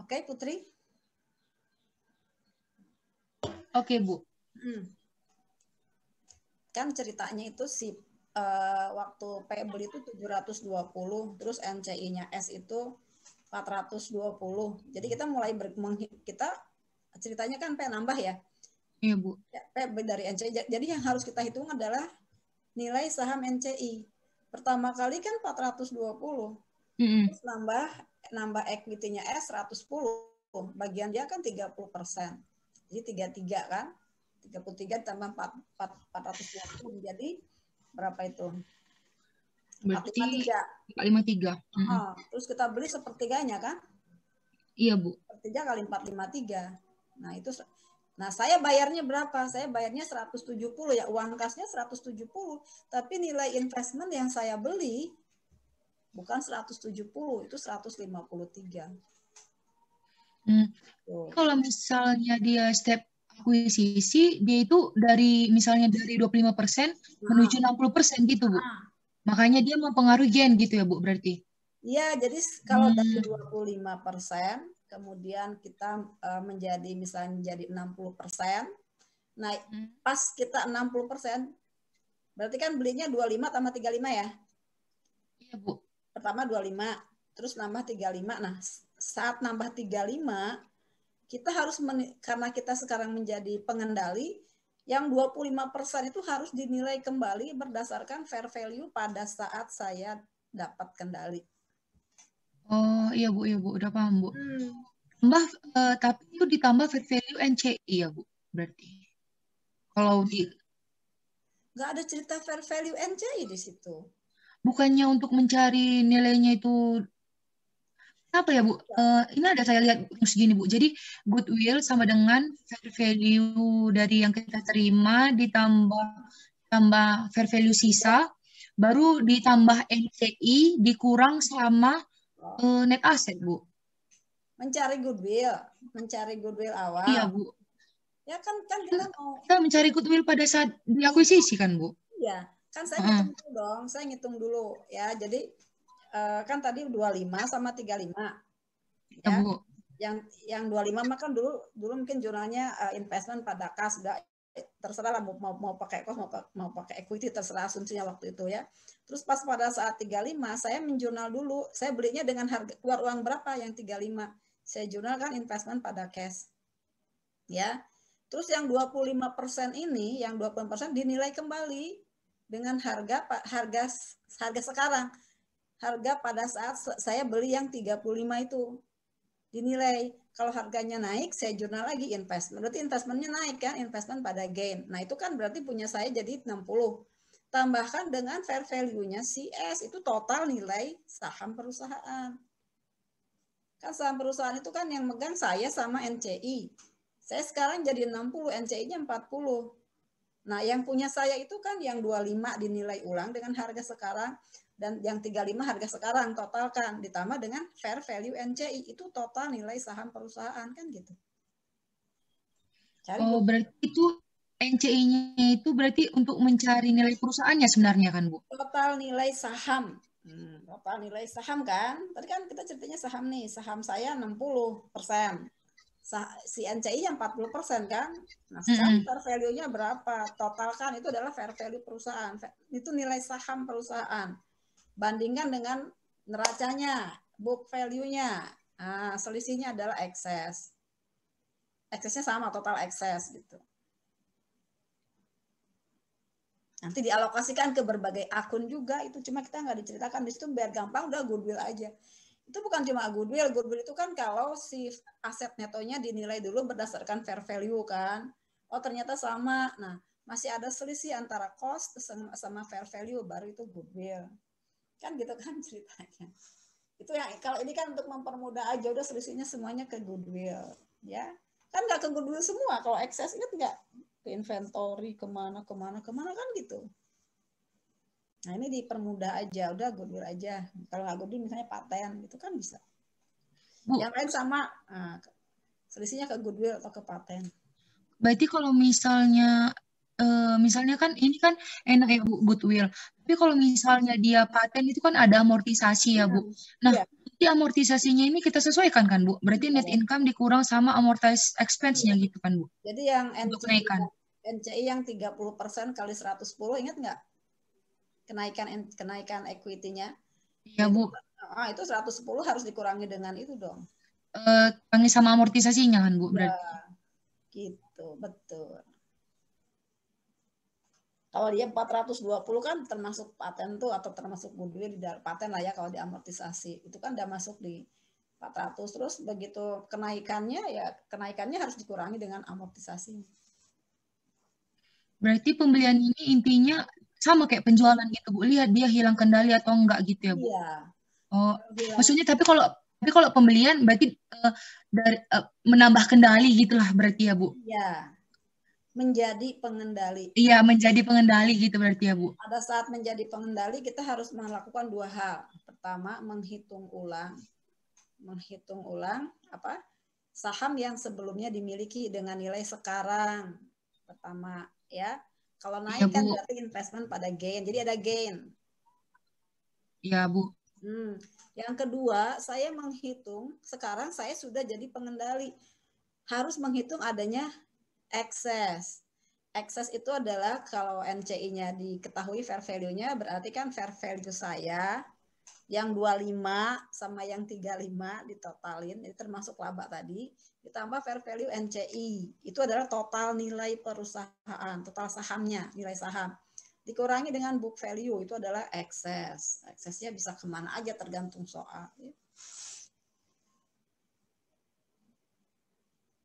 Oke, Putri. Oke, Bu. Kan ceritanya itu si waktu payable itu 720, terus NCI-nya S itu 420. Jadi kita mulai kita ceritanya kan nambah ya. Iya, Bu. Ya, PB dari NCI. Jadi yang harus kita hitung adalah nilai saham NCI. Pertama kali kan 420. Terus nambah equity-nya S 110. Bagian dia kan 30%. Jadi 33 kan? 33 tambah 420 menjadi berapa itu? Berarti 453. Terus kita beli sepertiganya kan? Iya, Bu. Sepertiga kali 453. Nah, itu saya bayarnya berapa? Saya bayarnya 170 ya, uang kasnya 170, tapi nilai investment yang saya beli bukan 170, itu 153. Kalau misalnya dia step akuisisi, dia itu misalnya dari 25% menuju 60% gitu, Bu. Makanya dia mempengaruhi gen gitu ya, Bu, berarti? Iya, jadi kalau dari 25%, kemudian kita menjadi misalnya menjadi 60%. Nah, pas kita 60%, berarti kan belinya 25 tambah 35 ya? Iya, Bu. Pertama 25, terus nambah 35. Nah, saat nambah 35, kita harus, karena kita sekarang menjadi pengendali, yang 25% itu harus dinilai kembali berdasarkan fair value pada saat saya dapat kendali. Oh, iya, Bu, udah paham, Bu. Tapi itu ditambah fair value NCI ya, Bu, berarti. Kalau nggak ada cerita fair value NCI di situ. Bukannya untuk mencari nilainya itu apa ya, Bu? Ini ada saya lihat segini, Bu. Jadi goodwill sama dengan fair value dari yang kita terima ditambah fair value sisa, baru ditambah NCI dikurang sama net asset, Bu. Mencari goodwill awal. Iya, Bu. Ya kan kita mencari goodwill pada saat diakuisisi kan, Bu? Iya, kan saya ngitung dulu dong. Saya ngitung dulu ya. Jadi kan tadi 25 sama 35. Ya. Bu. Yang 25 mah kan dulu mungkin jurnalnya investment pada kas, udah terserah lah mau pakai cost mau pakai equity, terserah asumsinya waktu itu ya. Terus pas pada saat 35 saya menjurnal dulu, saya belinya dengan harga keluar uang berapa yang 35. Saya jurnal kan investment pada cash. Ya. Terus yang 25% ini, yang 20% dinilai kembali dengan harga sekarang. Harga pada saat saya beli yang 35 itu dinilai. Kalau harganya naik, saya jurnal lagi investment. Berarti investmentnya naik kan, investment pada gain. Nah, itu kan berarti punya saya jadi 60. Tambahkan dengan fair value-nya CS, itu total nilai saham perusahaan. Kan saham perusahaan itu kan yang megang saya sama NCI. Saya sekarang jadi 60, NCI-nya 40. Nah, yang punya saya itu kan yang 25 dinilai ulang dengan harga sekarang, dan yang 35 harga sekarang, totalkan, ditambah dengan fair value NCI, itu total nilai saham perusahaan, kan gitu. Berarti itu NCI-nya itu berarti untuk mencari nilai perusahaannya sebenarnya kan, Bu? Total nilai saham. Total nilai saham kan, tadi kan kita ceritanya saham nih, saham saya 60%. Si NCI yang 40% kan. Nah, sekarang fair value-nya berapa? Totalkan, itu adalah fair value perusahaan. Itu nilai saham perusahaan. Bandingkan dengan neracanya, book value-nya. Nah, selisihnya adalah excess. Excess-nya sama, total excess gitu. Nanti dialokasikan ke berbagai akun juga, itu cuma kita nggak diceritakan di situ, biar gampang udah goodwill aja. Itu bukan cuma goodwill itu kan kalau si aset netonya dinilai dulu berdasarkan fair value kan. Oh ternyata sama. Nah, masih ada selisih antara cost sama fair value, baru itu goodwill. Kan gitu kan ceritanya. Itu yang kalau ini kan untuk mempermudah aja, udah selisihnya semuanya ke goodwill. Ya, kan nggak ke goodwill semua. Kalau excess ingat nggak? Ke inventory, kemana kan gitu. Nah ini dipermudah aja, udah goodwill aja. Kalau nggak goodwill misalnya paten, gitu kan bisa. Bu, yang lain sama, selisihnya ke goodwill atau ke paten. Berarti kalau misalnya kan ini kan enak ya, Bu, goodwill. Tapi kalau misalnya dia paten itu kan ada amortisasi ya, Bu. Nah, di amortisasinya ini kita sesuaikan kan, Bu? Berarti net income dikurang sama amortize expense-nya gitu kan, Bu? Jadi yang NCI yang 30% kali 110, ingat nggak? Kenaikan equity-nya. Iya, Bu. Itu 110 harus dikurangi dengan itu dong. Kurangi sama amortisasinya kan, Bu? Berarti. Ya, gitu. gitu, betul. Kalau dia 420 kan termasuk paten tuh, atau termasuk goodwill di paten lah ya kalau diamortisasi. Itu kan udah masuk di 400. Terus begitu kenaikannya, ya kenaikannya harus dikurangi dengan amortisasi. Berarti pembelian ini intinya sama kayak penjualan gitu, Bu. Lihat dia hilang kendali atau enggak gitu ya, Bu. Iya. Oh, maksudnya tapi kalau pembelian berarti menambah kendali gitulah berarti ya, Bu. Iya. Menjadi pengendali. Iya, menjadi pengendali gitu berarti ya, Bu. Pada saat menjadi pengendali kita harus melakukan 2 hal. Pertama, menghitung ulang apa? Saham yang sebelumnya dimiliki dengan nilai sekarang. Pertama, ya. Kalau naik kan berarti investment pada gain. Jadi ada gain. Iya, Bu. Yang kedua, saya menghitung sekarang saya sudah jadi pengendali. Harus menghitung adanya excess. Excess itu adalah kalau NCI-nya diketahui fair value-nya, berarti kan fair value saya yang 25 sama yang 35 ditotalin, ini termasuk laba tadi, ditambah fair value NCI. Itu adalah total nilai perusahaan, total sahamnya, nilai saham. Dikurangi dengan book value, itu adalah excess. Excess-nya bisa kemana aja tergantung soal.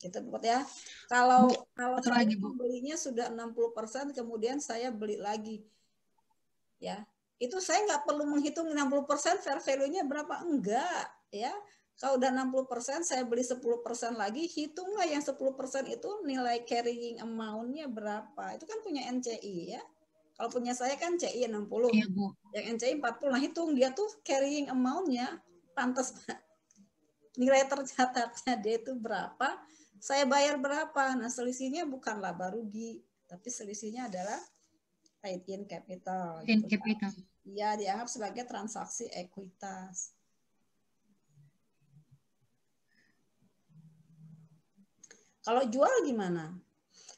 Gitu buat ya. Kalau saya belinya sudah 60%, kemudian saya beli lagi. Ya. Itu saya nggak perlu menghitung 60% fair value-nya berapa, enggak, ya. Kalau udah 60%, saya beli 10% lagi, hitunglah yang 10% itu nilai carrying amount-nya berapa. Itu kan punya NCI ya. Kalau punya saya kan CI 60. Iya, Bu. Yang NCI 40. Nah, hitung dia tuh carrying amount-nya pantas nilai tercatatnya dia itu berapa, saya bayar berapa. Nah, selisihnya bukan laba rugi, tapi selisihnya adalah paid in capital. Paid in capital. Ya, dianggap sebagai transaksi ekuitas. Kalau jual gimana?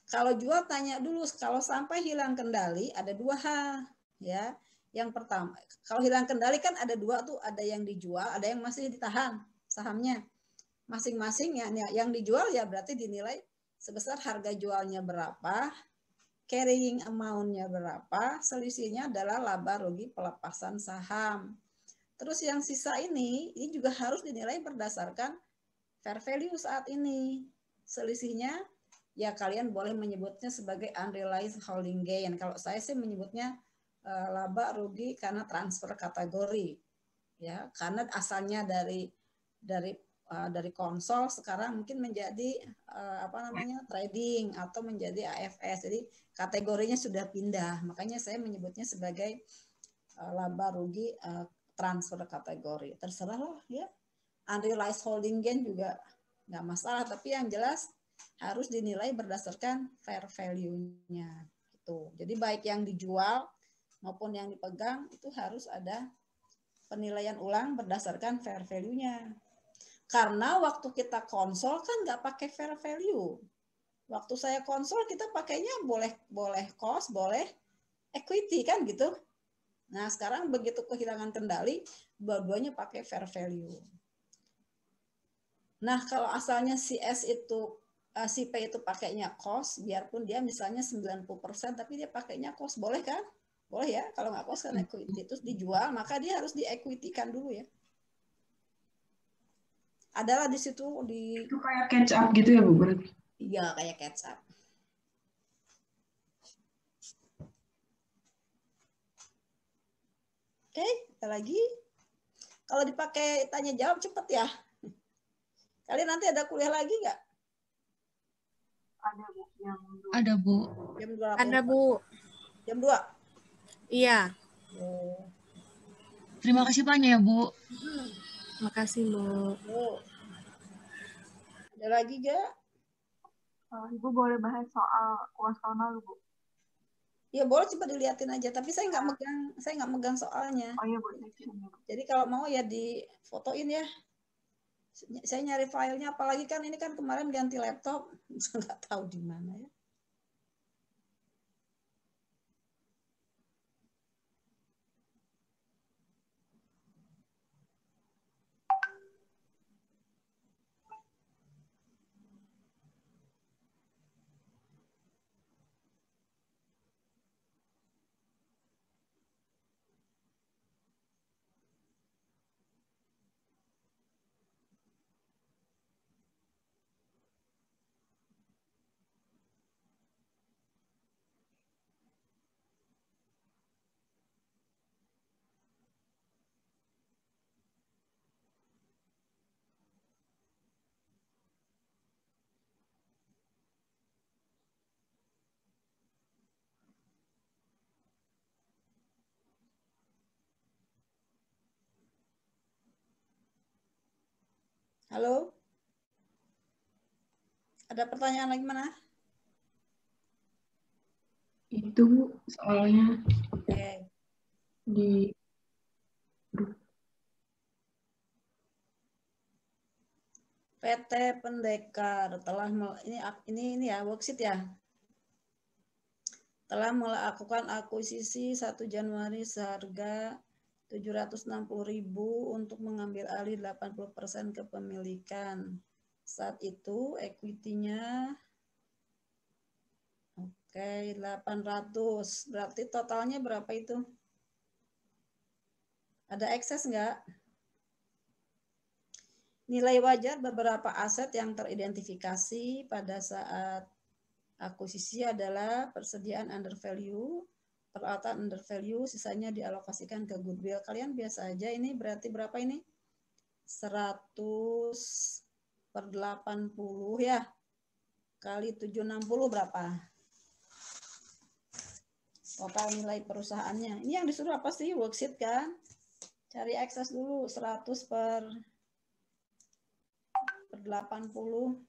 Kalau jual tanya dulu, kalau sampai hilang kendali ada 2 hal, ya. Yang pertama, kalau hilang kendali kan ada 2 tuh, ada yang dijual, ada yang masih ditahan sahamnya. Masing-masing yang dijual ya berarti dinilai sebesar harga jualnya berapa, carrying amount-nya berapa, selisihnya adalah laba rugi pelepasan saham. Terus yang sisa ini juga harus dinilai berdasarkan fair value saat ini. Selisihnya ya kalian boleh menyebutnya sebagai unrealized holding gain. Kalau saya sih menyebutnya laba rugi karena transfer kategori. Ya, karena asalnya dari konsol sekarang mungkin menjadi trading atau menjadi AFS. Jadi kategorinya sudah pindah. Makanya saya menyebutnya sebagai laba rugi transfer kategori. Terserah lah ya. Unrealized holding gain juga nggak masalah, tapi yang jelas harus dinilai berdasarkan fair value-nya. Gitu. Jadi baik yang dijual maupun yang dipegang itu harus ada penilaian ulang berdasarkan fair value-nya. Karena waktu kita konsol kan nggak pakai fair value. Waktu saya konsol kita pakainya boleh cost, boleh equity kan gitu. Nah sekarang begitu kehilangan kendali, dua-duanya pakai fair value. Nah kalau asalnya si P itu pakainya cost, biarpun dia misalnya 90%, tapi dia pakainya cost, boleh kan? Boleh ya, kalau nggak cost kan equity. Terus dijual, maka dia harus di-equity-kan dulu ya. Adalah di situ itu kayak catch up gitu ya Bu berarti? Iya, kayak catch up. Oke, kita lagi. Kalau dipakai tanya jawab cepet ya. Kalian nanti ada kuliah lagi nggak? Ada Bu, Ada Bu. Jam 2. Ada Bu. Jam 2? Iya. Oh. Terima kasih banyak ya Bu. Makasih Bu. Ada lagi gak? Ibu boleh bahas soal UAS tahun lalu Bu? Ya boleh, coba dilihatin aja. Tapi saya nggak megang soalnya. Oh iya Bu. Jadi kalau mau ya difotoin ya. Saya nyari filenya, apalagi kan ini kan kemarin ganti laptop, nggak tahu di mana ya. Halo? Ada pertanyaan lagi mana? Itu Bu, soalnya Oke. di PT Pendekar telah ini ya worksheet ya. Telah melakukan akuisisi 1 Januari seharga 760.000 untuk mengambil alih 80% kepemilikan. Saat itu equity-nya oke 800. Berarti totalnya berapa itu? Ada ekses enggak? Nilai wajar beberapa aset yang teridentifikasi pada saat akuisisi adalah persediaan under value, peralatan under value, sisanya dialokasikan ke goodwill. Kalian biasa aja, ini berarti berapa ini? 100/80 ya. Kali 760 berapa? Total nilai perusahaannya. Ini yang disuruh apa sih? Worksheet kan? Cari ekses dulu, 100/80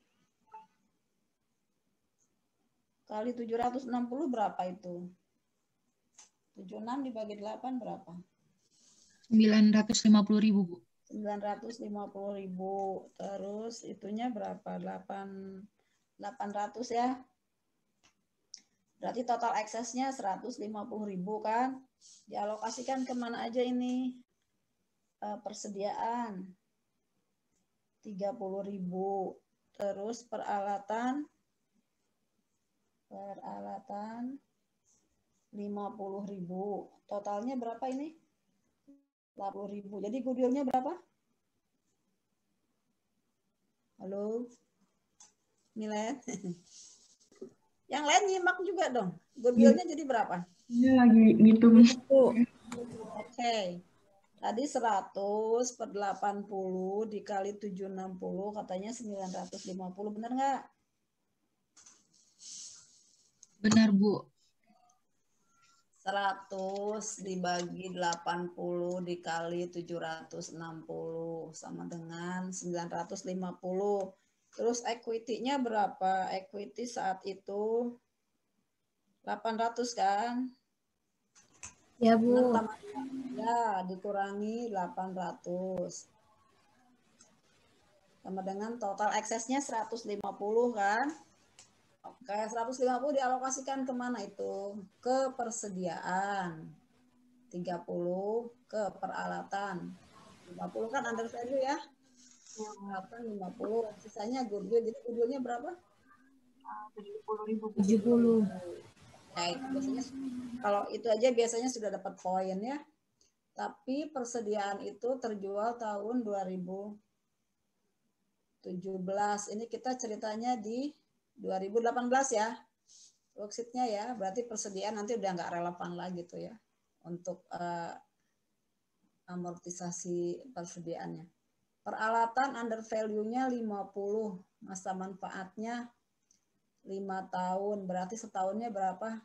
kali 760 berapa itu? 76 dibagi 8 berapa? 950.000 Bu. 950.000. Terus itunya berapa? 800 ya. Berarti total eksesnya 150.000 kan? Dialokasikan kemana aja ini? Persediaan 30.000. Terus peralatan 50.000. Totalnya berapa ini? 80.000. Jadi goodwill-nya berapa? Halo? Nilai? Yang lain nyimak juga dong. Goodwill-nya jadi berapa? ini lagi ngitung. Oke. Tadi 100/80 dikali 760 katanya 950. Benar nggak? Benar Bu. 100 dibagi 80 dikali 760 sama dengan 950. Terus equity-nya berapa? Equity saat itu 800 kan? Ya Bu. Ya, dikurangi 800. Sama dengan total eksesnya 150 kan? Oke, 150 dialokasikan kemana itu? Ke persediaan. 30 ke peralatan. 50 kan under value ya? Peralatan 50. Sisanya goodwill. Jadi goodwill-nya berapa? 70.000. 70. Nah, itu biasanya kalau itu aja biasanya sudah dapat poin ya. Tapi persediaan itu terjual tahun 2017. Ini kita ceritanya di 2018 ya. Worksheet-nya ya. Berarti persediaan nanti udah nggak relevan lagi tuh ya. Untuk amortisasi persediaannya. Peralatan under value-nya 50. Masa manfaatnya 5 tahun. Berarti setahunnya berapa?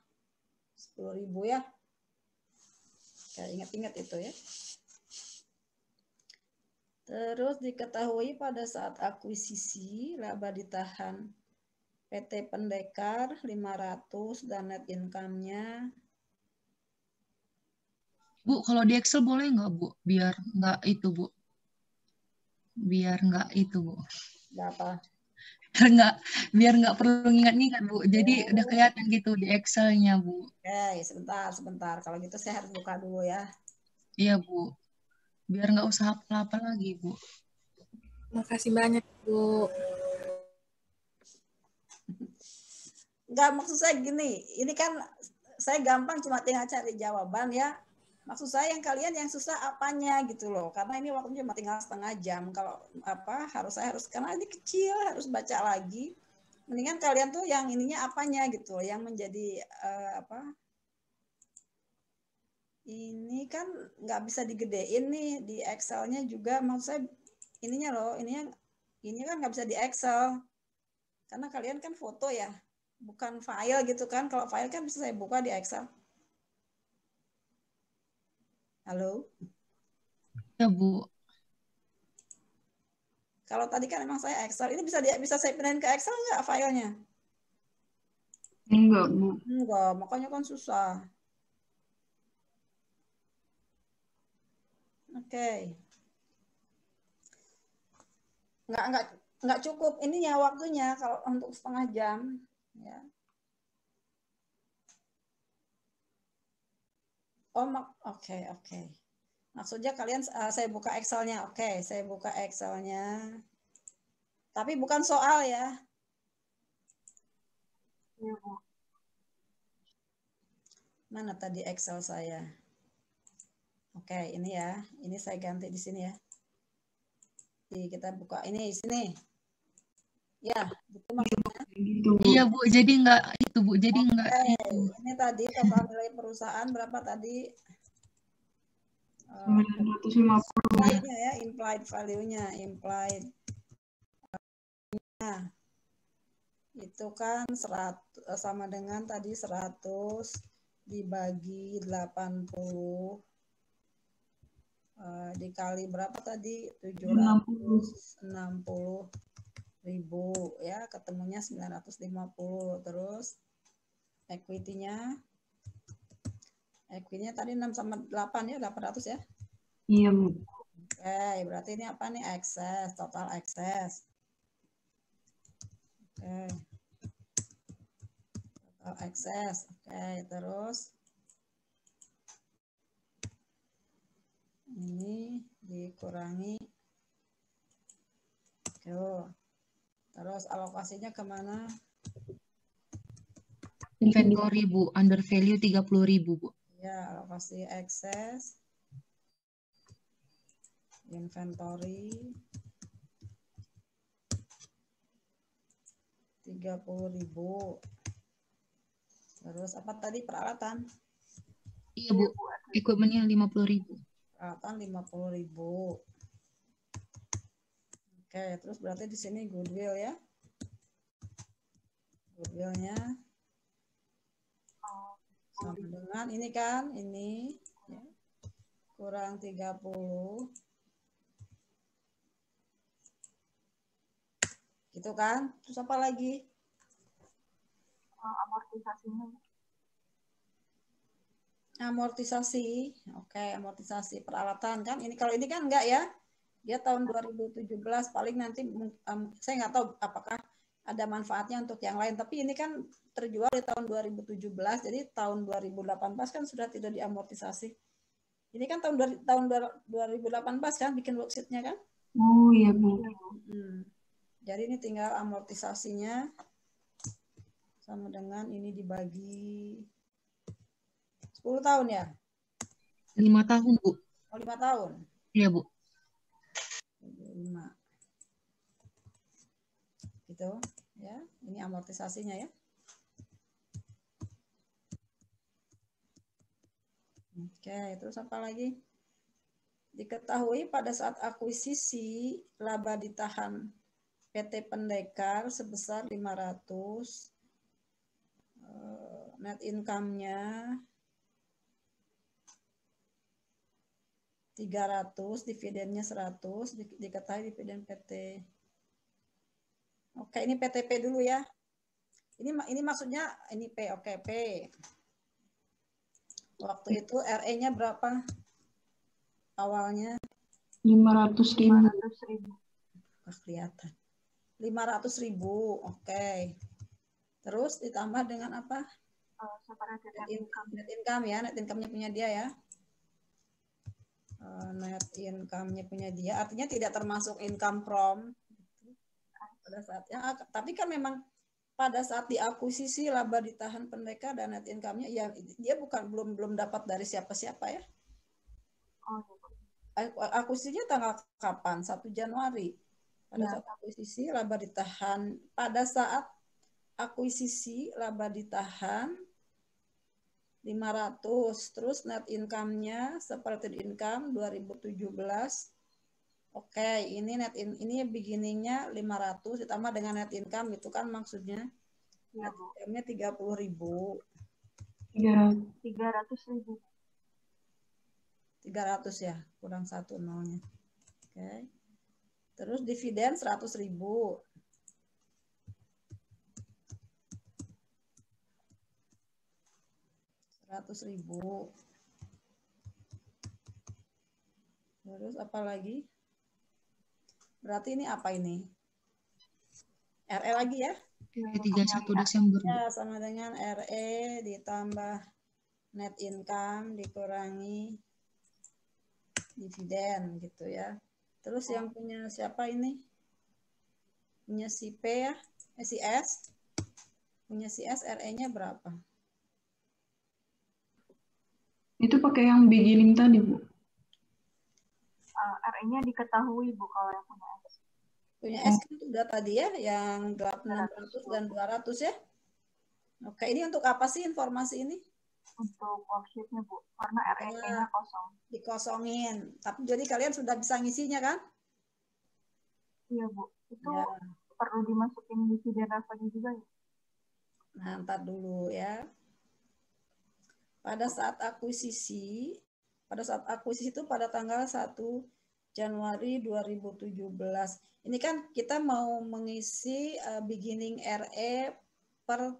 10.000 ya. Kayak ingat-ingat itu ya. Terus diketahui pada saat akuisisi laba ditahan PT Pendekar 500 dan net income-nya. Bu, kalau di Excel boleh nggak Bu? Biar nggak itu Bu. Biar nggak itu Bu. Berapa? Biar nggak perlu ngingat-ngingat Bu. Jadi udah kelihatan gitu di Excel-nya Bu. Oke, sebentar. Kalau gitu saya harus buka dulu ya. Iya Bu. Biar nggak usah hafal-hafal lagi Bu. Makasih banyak, Bu. Enggak, maksud saya gini, ini kan saya gampang cuma tinggal cari jawaban ya. Maksud saya yang kalian yang susah apanya gitu loh. Karena ini waktunya cuma tinggal setengah jam. Kalau apa harus karena ini kecil harus baca lagi. Mendingan kalian tuh yang ininya apanya gitu loh, yang menjadi ini kan nggak bisa digedein nih di Excel-nya juga. Maksud saya ininya loh, ini kan nggak bisa di Excel. Karena kalian kan foto ya, bukan file gitu kan. Kalau file kan bisa saya buka di Excel. Halo? Ya Bu. Kalau tadi kan emang saya Excel, ini bisa saya pindahin ke Excel nggak filenya? Enggak, Bu. Enggak, makanya kan susah. Oke. Nggak cukup ininya waktunya kalau untuk setengah jam ya. Oke. Maksudnya kalian saya buka Excel-nya. Oke, saya buka Excel-nya. Tapi bukan soal ya. Iya, Bu. Mana tadi Excel saya? Oke, ini ya. Ini saya ganti di sini ya. Jadi kita buka ini di sini. Ya, gitu maksudnya. Gitu, Bu. Iya Bu, jadi enggak itu Bu, jadi enggak itu. Ini tadi total nilai perusahaan berapa tadi? 950. Implied-nya ya, implied value-nya, implied. Nah, itu kan 100 sama dengan tadi 100 dibagi 80 dikali berapa tadi? 760.000 ya, ketemunya 950. Terus equity-nya tadi 6 sama 8 ya, 800 ya. Iya, Bu. Oke, berarti ini apa nih? Excess, total excess. Oke. Total excess. Oke, terus ini dikurangi. Oke. Terus alokasinya kemana? Inventory Bu, under value 30.000 Bu. Ya, alokasi excess. Inventory 30.000. Terus apa tadi peralatan? Iya Bu, equipment-nya 50.000. Peralatan 50.000. Oke, terus berarti di sini goodwill ya. Goodwill-nya sama dengan ini kan, ini ya, kurang 30. Gitu kan? Terus apa lagi? Amortisasinya. Amortisasi. Oke, amortisasi peralatan kan. Ini kalau ini kan enggak ya. Dia tahun 2017 paling nanti saya nggak tahu apakah ada manfaatnya untuk yang lain, tapi ini kan terjual di tahun 2017, jadi tahun 2018 kan sudah tidak diamortisasi. Ini kan tahun 2018 kan bikin worksheet-nya kan? Oh iya, Bu. Jadi ini tinggal amortisasinya sama dengan ini dibagi 10 tahun ya? 5 tahun Bu. Oh, 5 tahun? Iya Bu. 5. Gitu ya. Ini amortisasinya ya. Oke, terus apa lagi? Diketahui pada saat akuisisi laba ditahan PT Pendekar sebesar 500, net income-nya 300, dividennya 100, diketahui dividen PT. Oke, ini PTP dulu ya. Ini maksudnya ini P, oke P. Waktu itu RE-nya berapa? Awalnya 500.000. 500.000. Kelihatan. 500.000. Oke. Terus ditambah dengan apa? Net income ya, net income-nya punya dia ya. Net income-nya punya dia, artinya tidak termasuk income from pada saatnya. Tapi kan memang pada saat diakuisisi laba ditahan Pendekar dan net income-nya ya dia belum dapat dari siapa-siapa ya. Akuisisinya tanggal kapan? 1 Januari. Pada saat akuisisi laba ditahan, pada saat akuisisi laba ditahan 500, terus net income-nya seperti income 2017. Oke, ini ini beginning-nya 500 ditambah dengan net income itu kan maksudnya. Net income-nya 30.000. 300.000. 300 ya, kurang 1 nolnya. Oke. Terus dividen 100.000. Terus apa lagi? Berarti ini apa ini? RE lagi ya? 31 Desember. Ya, sama dengan RE ditambah net income dikurangi dividen gitu ya. Terus yang punya siapa ini? Punya si P ya? Si S. Punya si S RE-nya berapa? Itu pakai yang beginning tadi, Bu. RE-nya diketahui, Bu, kalau yang punya S. Punya S kan udah tadi ya, yang 600 dan 200 ya. Oke, ini untuk apa sih informasi ini? Untuk worksheet-nya, Bu. Karena RE-nya kosong. Dikosongin. Tapi jadi kalian sudah bisa ngisinya kan? Iya, Bu. Itu ya. Perlu dimasukin dividen lagi juga ya? Nah, ntar dulu ya. Pada saat akuisisi itu pada tanggal 1 Januari 2017. Ini kan kita mau mengisi beginning RE per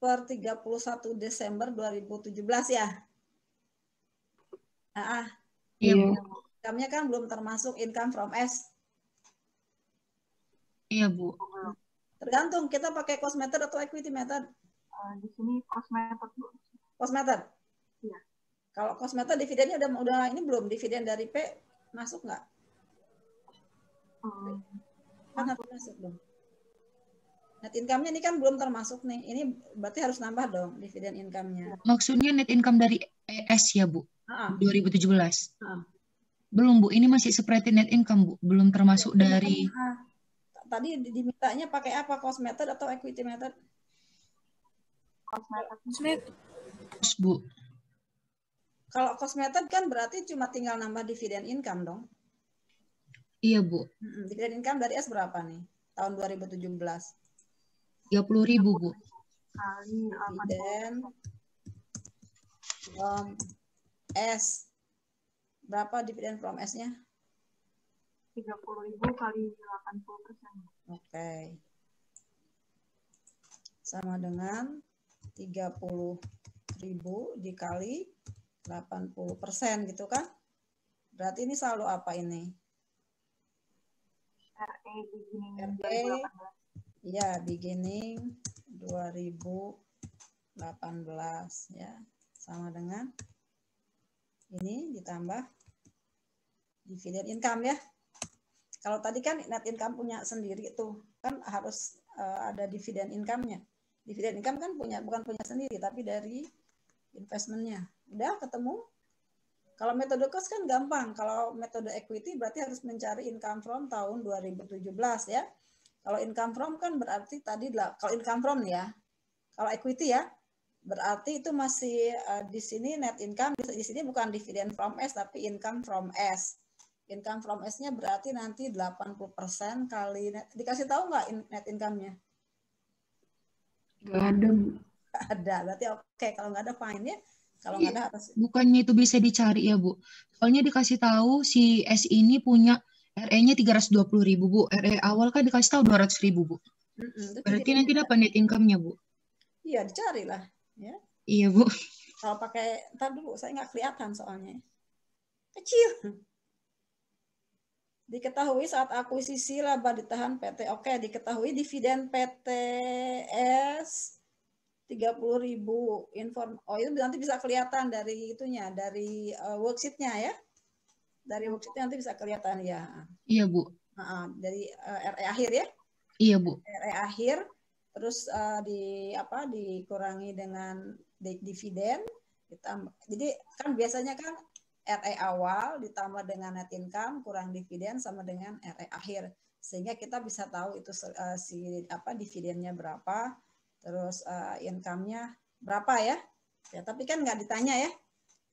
31 Desember 2017 ya. Iya, Bu. Income-nya kan belum termasuk income from S. Iya, Bu. Tergantung kita pakai cost method atau equity method. Di sini cost method, Bu. Cost method? Iya. Kalau cost method dividennya udah ini belum, dividen dari P masuk nggak? Kan harus masuk dong. Net income-nya ini kan belum termasuk nih. Ini berarti harus nambah dong dividen income-nya. Maksudnya net income dari ES ya, Bu? 2017. Belum, Bu. Ini masih seperti net income, Bu. Belum termasuk dari... Tadi dimintanya pakai apa? Cost method atau equity method? Cost method. Cost, Bu. Kalau cost method kan berarti cuma tinggal nambah dividen income dong. Iya, Bu. Dividen income dari S berapa nih? Tahun 2017. 30.000, Bu. Kali dividen from S. Berapa dividen from S-nya? 30.000 kali 80%. Oke. Sama dengan 30.000 dikali 80% gitu kan? Berarti ini saldo apa ini? RE beginning RE, ya beginning 2018 ya. Sama dengan ini ditambah dividen income ya. Kalau tadi kan net income punya sendiri tuh, kan harus ada dividen income-nya. Dividen income kan bukan punya sendiri, tapi dari investment-nya. Udah ketemu? Kalau metode cost kan gampang. Kalau metode equity berarti harus mencari income from tahun 2017 ya. Kalau income from kan berarti tadi, kalau income from ya, kalau equity ya, berarti itu masih di sini net income, di sini bukan dividen from S, tapi income from S. Income from S-nya berarti nanti 80% kali net. Dikasih tahu nggak net income-nya? Nggak ada, Bu. Nggak ada, berarti oke. Kalau nggak ada fine ya. Kalau nggak ada harus. Bukannya itu bisa dicari ya, Bu? Soalnya dikasih tahu si S ini punya RE-nya 320.000, Bu. RE awal kan dikasih tahu 200.000, Bu. Berarti nanti dapat net income-nya, Bu. Iya, dicari lah. Ya. Iya, Bu. Kalau pakai, ntar dulu, saya nggak kelihatan soalnya. Kecil. Diketahui saat akuisisi laba ditahan PT. Oke, diketahui dividen PTS 30.000. Oh, itu nanti bisa kelihatan dari itunya, dari worksheet-nya ya. Dari worksheet nanti bisa kelihatan ya. Iya, Bu. Dari RE akhir ya. Iya, Bu. RE akhir terus dikurangi dengan dividen. Jadi kan biasanya kan RE awal ditambah dengan net income kurang dividen sama dengan RE akhir, sehingga kita bisa tahu itu dividennya berapa, terus income-nya berapa ya. Tapi kan nggak ditanya ya,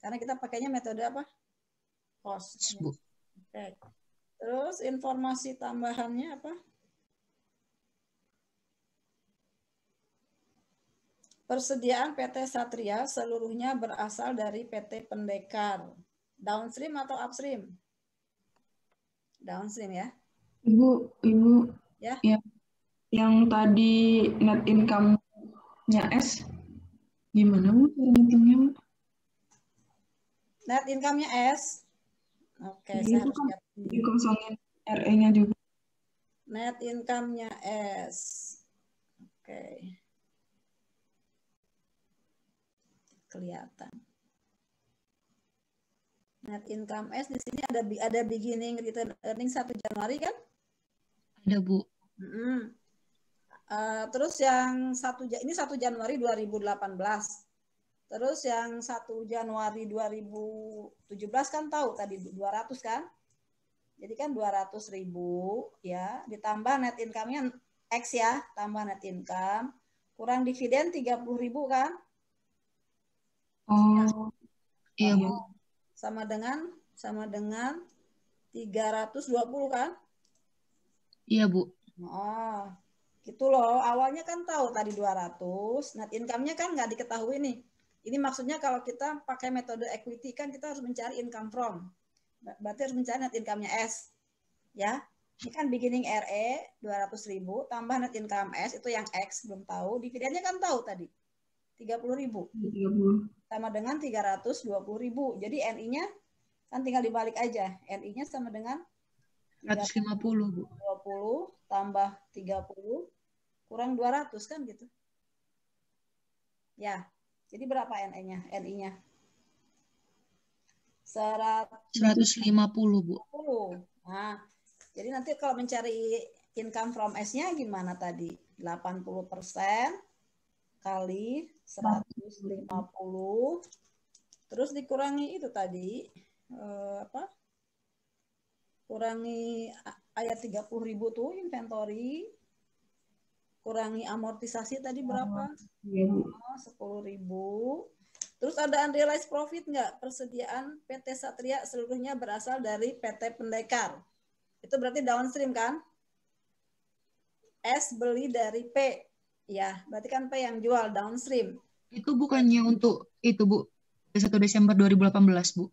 karena kita pakainya metode apa? Cost. Bu. Oke. Terus informasi tambahannya apa? Persediaan PT Satria seluruhnya berasal dari PT Pendekar. Downstream atau upstream? Downstream ya. Ibu Ya. Yang tadi net income-nya S gimana Bu cara ngitungnya Bu? Net income-nya S. Oke, Jadi saya itu harus kan lihat ini. dikosongin RE-nya juga. Net income-nya S. Oke. Kelihatan. Net income S di sini ada beginning return earning 1 Januari kan? Ada Bu. Terus yang ini 1 Januari 2018. Terus yang 1 Januari 2017 kan tahu tadi 200 kan? Jadi kan 200.000 ya, ditambah net income-nya X ya, tambah net income, kurang dividen 30.000 kan? Oh. Iya Bu. Sama dengan 320 kan? Iya Bu. Oh, gitu loh. Awalnya kan tahu tadi 200, net income-nya kan nggak diketahui nih. Ini maksudnya kalau kita pakai metode equity kan kita harus mencari income from. Berarti harus mencari net income-nya S. Ya. Ini kan beginning RE 200.000 tambah net income S itu yang X belum tahu. Dividennya kan tahu tadi. 30.000. Sama dengan 320.000. Jadi NI-nya kan tinggal dibalik aja. NI-nya sama dengan 150 Bu. 20 tambah 30 kurang 200 kan gitu. Ya. Jadi berapa NI-nya? NI-nya 150 Bu. Nah, jadi nanti kalau mencari income from S-nya gimana tadi? 80% kali 150 terus dikurangi itu tadi kurangi ayat 30.000 tuh inventory, kurangi amortisasi tadi berapa? 10.000. Terus ada unrealized profit nggak? Persediaan PT Satria seluruhnya berasal dari PT Pendekar. Itu berarti downstream kan? S beli dari P. Ya, berarti kan P yang jual downstream. Itu bukannya untuk itu Bu, 1 Desember 2018 Bu.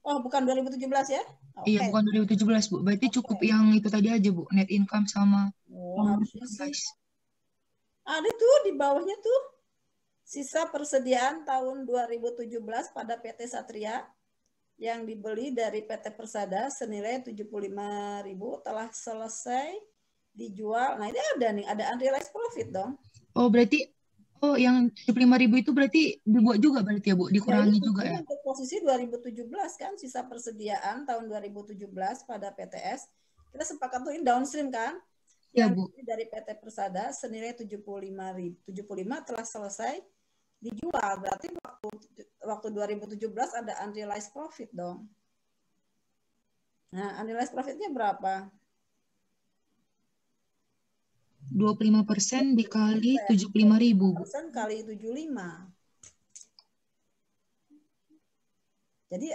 Oh, bukan 2017 ya? Okay. Iya, bukan 2017 Bu. Berarti cukup yang itu tadi aja Bu, net income sama. Harusnya sih. Ada tuh di bawahnya tuh. Sisa persediaan tahun 2017 pada PT Satria yang dibeli dari PT Persada senilai 75.000 telah selesai dijual. Nah, ini ada nih, ada unrealized profit dong. Oh, berarti yang 75.000 itu berarti dibuat juga berarti ya Bu, dikurangi ya, juga ya. Untuk posisi 2017 kan sisa persediaan tahun 2017 pada PTS kita sepakat tuh ini downstream kan? Ya, yang Bu. Dari PT Persada senilai 75 telah selesai dijual, berarti waktu 2017 ada unrealized profit dong. Nah, unrealized profitnya berapa? 25% dikali 75.000. 25% kali 75. Jadi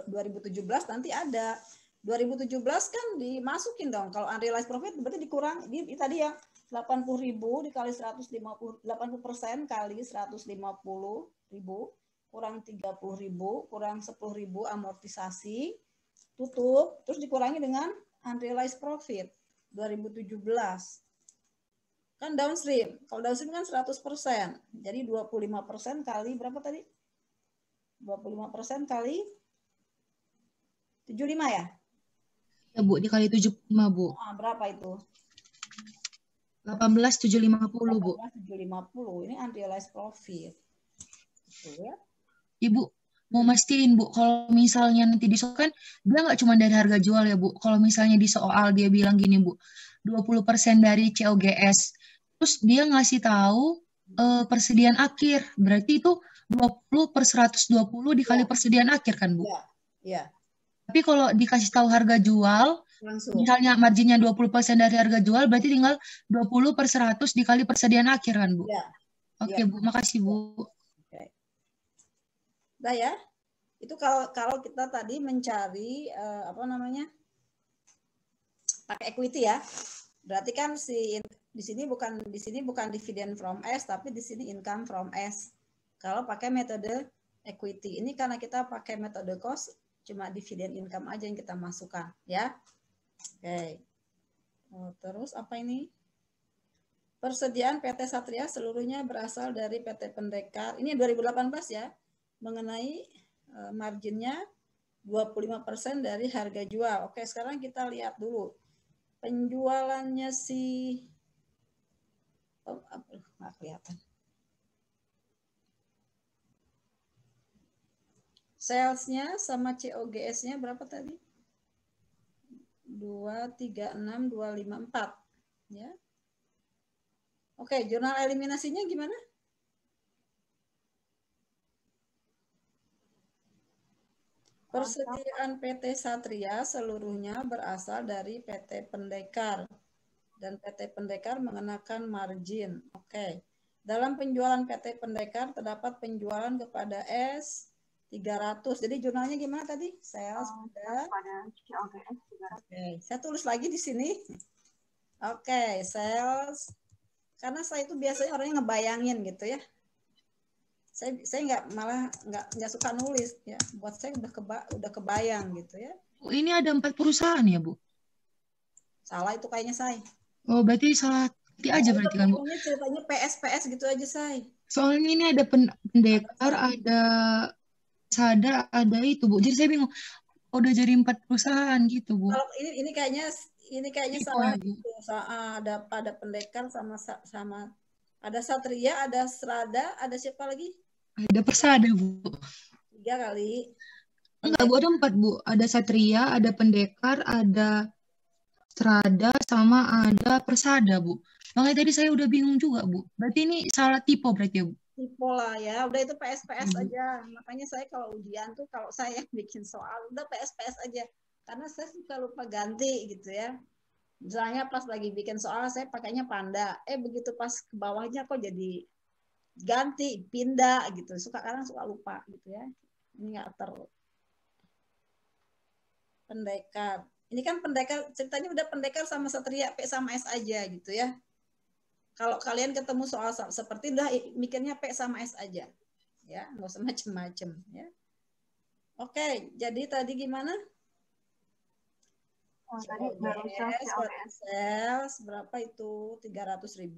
2017 nanti ada. 2017 kan dimasukin dong. Kalau unrealized profit berarti dikurang tadi ya 80.000 dikali 150, 80% kali 150.000 kurang 30.000 kurang 10.000 amortisasi tutup terus dikurangi dengan unrealized profit 2017. Kan downstream. Kalau downstream kan 100%. Jadi 25% kali berapa tadi? 25% kali 75 ya? Ya Bu, dikali 75 Bu. Berapa itu? 18.750 Bu. 18.750. Ini unrealized profit. Gitu ya. Ibu, mau mastiin Bu, kalau misalnya nanti di soal kan dia nggak cuma dari harga jual ya Bu. Kalau misalnya di soal dia bilang gini Bu, 20% dari COGS. Terus dia ngasih tahu persediaan akhir. Berarti itu 20/120 dikali persediaan akhir kan Bu? Iya. Tapi kalau dikasih tahu harga jual, langsung. Misalnya marginnya 20% dari harga jual, berarti tinggal 20/100 dikali persediaan akhir kan Bu? Iya. Oke Bu, makasih Bu. Oke. Udah ya. Itu kalau kita tadi mencari pakai equity ya. Berarti kan di sini bukan dividend from S, tapi di sini income from S. Kalau pakai metode equity. Ini karena kita pakai metode cost, Cuma dividen income aja yang kita masukkan, ya. Oke. Terus apa ini? Persediaan PT Satria seluruhnya berasal dari PT Pendekar. Ini 2018 ya. Mengenai marginnya 25% dari harga jual. Oke, sekarang kita lihat dulu. Penjualannya nggak kelihatan. Salesnya sama COGS-nya berapa tadi? 236, 254. Ya. Oke, jurnal eliminasinya gimana? Persediaan PT Satria seluruhnya berasal dari PT Pendekar. Dan PT Pendekar mengenakan margin. Oke. Dalam penjualan PT Pendekar terdapat penjualan kepada S 300. Jadi jurnalnya gimana tadi? Sales pada COGS 300. Oke, saya tulis lagi di sini. Oke, sales. Karena saya itu biasanya orangnya ngebayangin gitu ya. Saya nggak suka nulis ya. Buat saya udah kebayang gitu ya. Ini ada 4 perusahaan ya, Bu? Salah itu kayaknya saya. Oh, berarti salah aja berarti kan, Bu? Pokoknya ceritanya PS gitu aja saya. Soalnya ini ada Pendekar, ada Sada, ada itu, Bu. Jadi saya bingung. Udah jadi 4 perusahaan gitu, Bu. Kalau ini kayaknya salah Ya, gitu. Ada Pendekar sama ada Satria, ada Strada, ada siapa lagi? Ada Persada, Bu. 3 kali. Enggak, Bu, ada 4, Bu. Ada Satria, ada Pendekar, ada Strada, sama ada Persada, Bu. Makanya tadi saya udah bingung juga, Bu. Berarti ini salah tipe berarti ya, Bu? Tipe lah ya. Udah itu PS aja. Makanya saya kalau ujian tuh, kalau saya bikin soal, udah PS aja. Karena saya suka lupa ganti gitu ya. Misalnya pas lagi bikin soal, saya pakainya Panda. Begitu pas ke bawahnya kok jadi ganti, pindah gitu. Kadang suka lupa gitu ya. Ini nggak Pendekar. Ini kan Pendekar, ceritanya udah Pendekar sama Satria, P sama S aja gitu ya. Kalau kalian ketemu soal seperti udah mikirnya P sama S aja. Ya, nggak usah macem-macem ya. Oke, jadi tadi gimana? Tadi baru sales berapa itu? 300.000.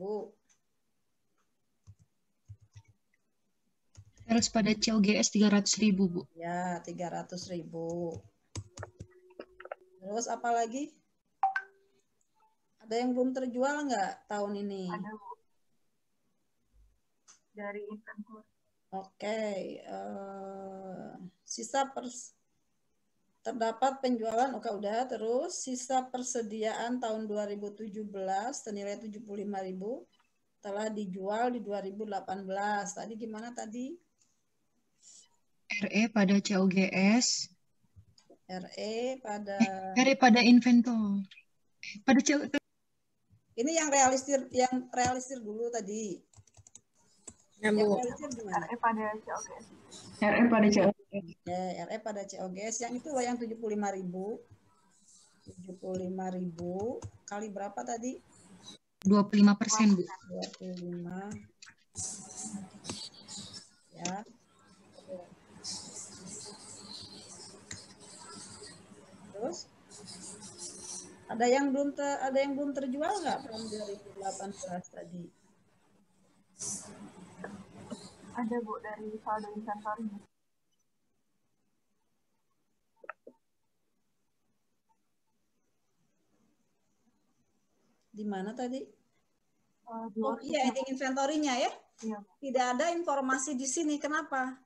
Sales pada COGS 300.000, Bu. Ya, 300.000. Terus apa lagi? Ada yang belum terjual nggak tahun ini? Ada, Bu. Dari inventory. Oke. Terdapat penjualan, oke udah. Terus sisa persediaan tahun 2017 senilai 75.000 telah dijual di 2018. Tadi gimana tadi? RE pada COGS. RE pada inventor. Pada COGS. Ini yang realistir dulu tadi. Ya, Bu. RE pada COGS. RE pada COGS. RE pada COGS yang itu loh yang 75.000. 75.000 kali berapa tadi? 25%, Bu. 25. Ya. Terus ada yang belum terjual nggak tahun 2018 tadi? Ada, Bu, dari saldo inventory. Di mana tadi? Oh iya, ending inventory-nya ya. Iya. Tidak ada informasi di sini. Kenapa?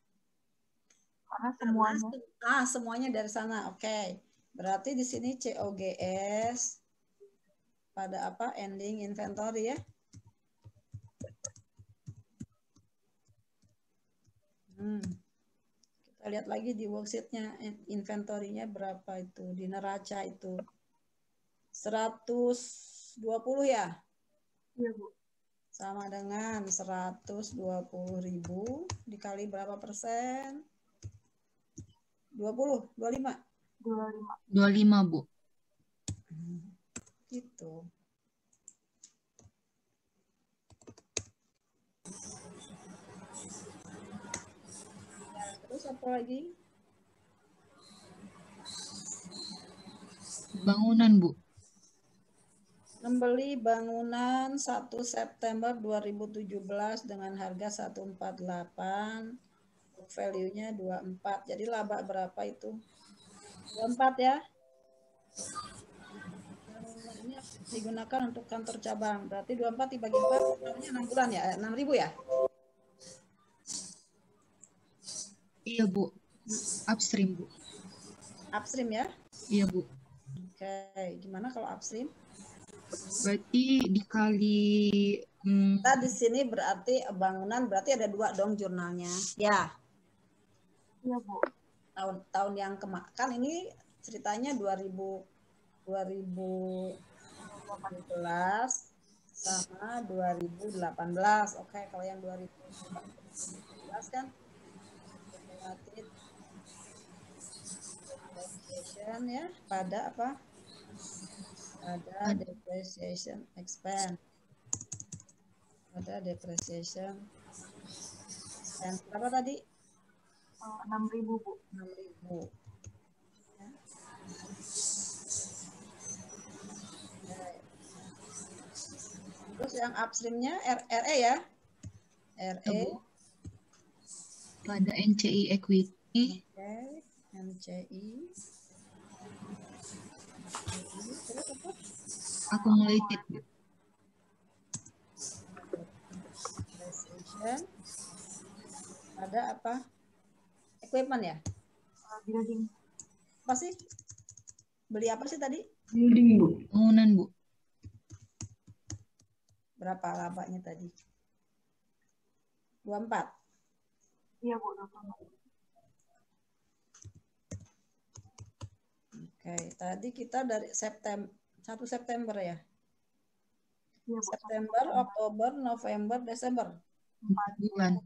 Karena semuanya. Semuanya dari sana. Oke. Berarti di sini COGS pada apa? Ending inventory ya. Kita lihat lagi di worksheet-nya, inventory-nya berapa itu di neraca itu. 120 ya? Iya, Bu. Sama dengan 120.000 dikali berapa persen? 20, 25? 25, Bu. Gitu. Terus apa lagi? Bangunan, Bu. Membeli bangunan 1 September 2017 dengan harga 148, book value-nya 24. Jadi laba berapa itu? 24 ya. Bangunan ini digunakan untuk kantor cabang. Berarti 24 dibagi 4, totalnya 6 bulan ya? 6.000 ya? Iya, Bu. Upstream, Bu. Upstream ya? Iya, Bu. Oke, gimana kalau upstream? Berarti dikali Kita di sini berarti bangunan berarti ada 2 dong jurnalnya. Ya. Iya, Bu. Tahun yang kan ini ceritanya 2017 sama 2018. Oke, kalau yang 2018 kan related depreciation ya, pada apa? Ada depreciation expense. Ada depreciation expense. Berapa tadi? 6.000, Bu. 6.000. Ya. Terus yang upstreamnya RE ya? RE. Pada NCI Equity. Oke, NCI. Terus apa? Accumulated. Depreciation. Ada apa? Equipment ya? Building. Apa sih? Beli apa sih tadi? Building, Bu. Bangunan, Bu. Berapa labanya tadi? 24. Iya, Bu. 24. Oke, tadi kita dari 1 September ya? Iya, Bu. September, Oktober, November, Desember. 4 bulan.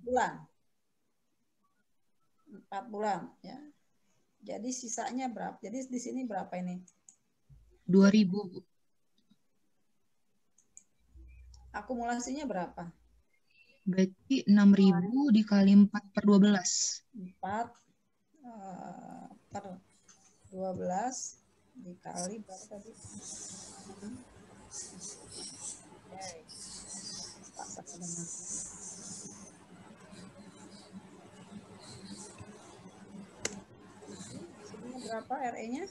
4 bulan ya. Jadi sisanya berapa? Jadi di sini berapa ini? 2.000, Bu. Akumulasinya berapa? Berarti 6.000 dikali 4 per 12. 4 per 12 dikali berapa tadi? Sini berapa RE-nya?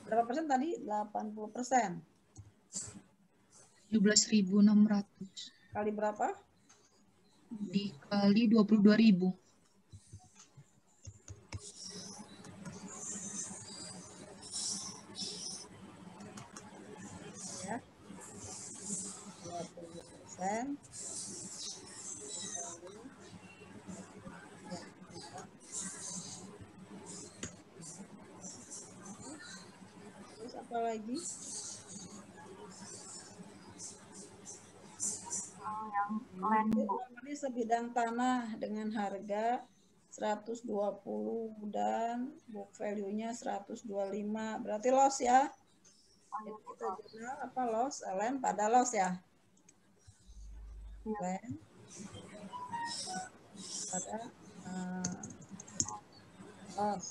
Berapa persen tadi? 80%. 17.600. Kali berapa? Dikali 22.000. Ya. 20%. Terus apa lagi? Yang land, Bu. Ini sebidang tanah dengan harga 120 dan book value-nya 125. Berarti loss ya? Kita jurnal apa loss? Land pada loss ya? Land pada loss.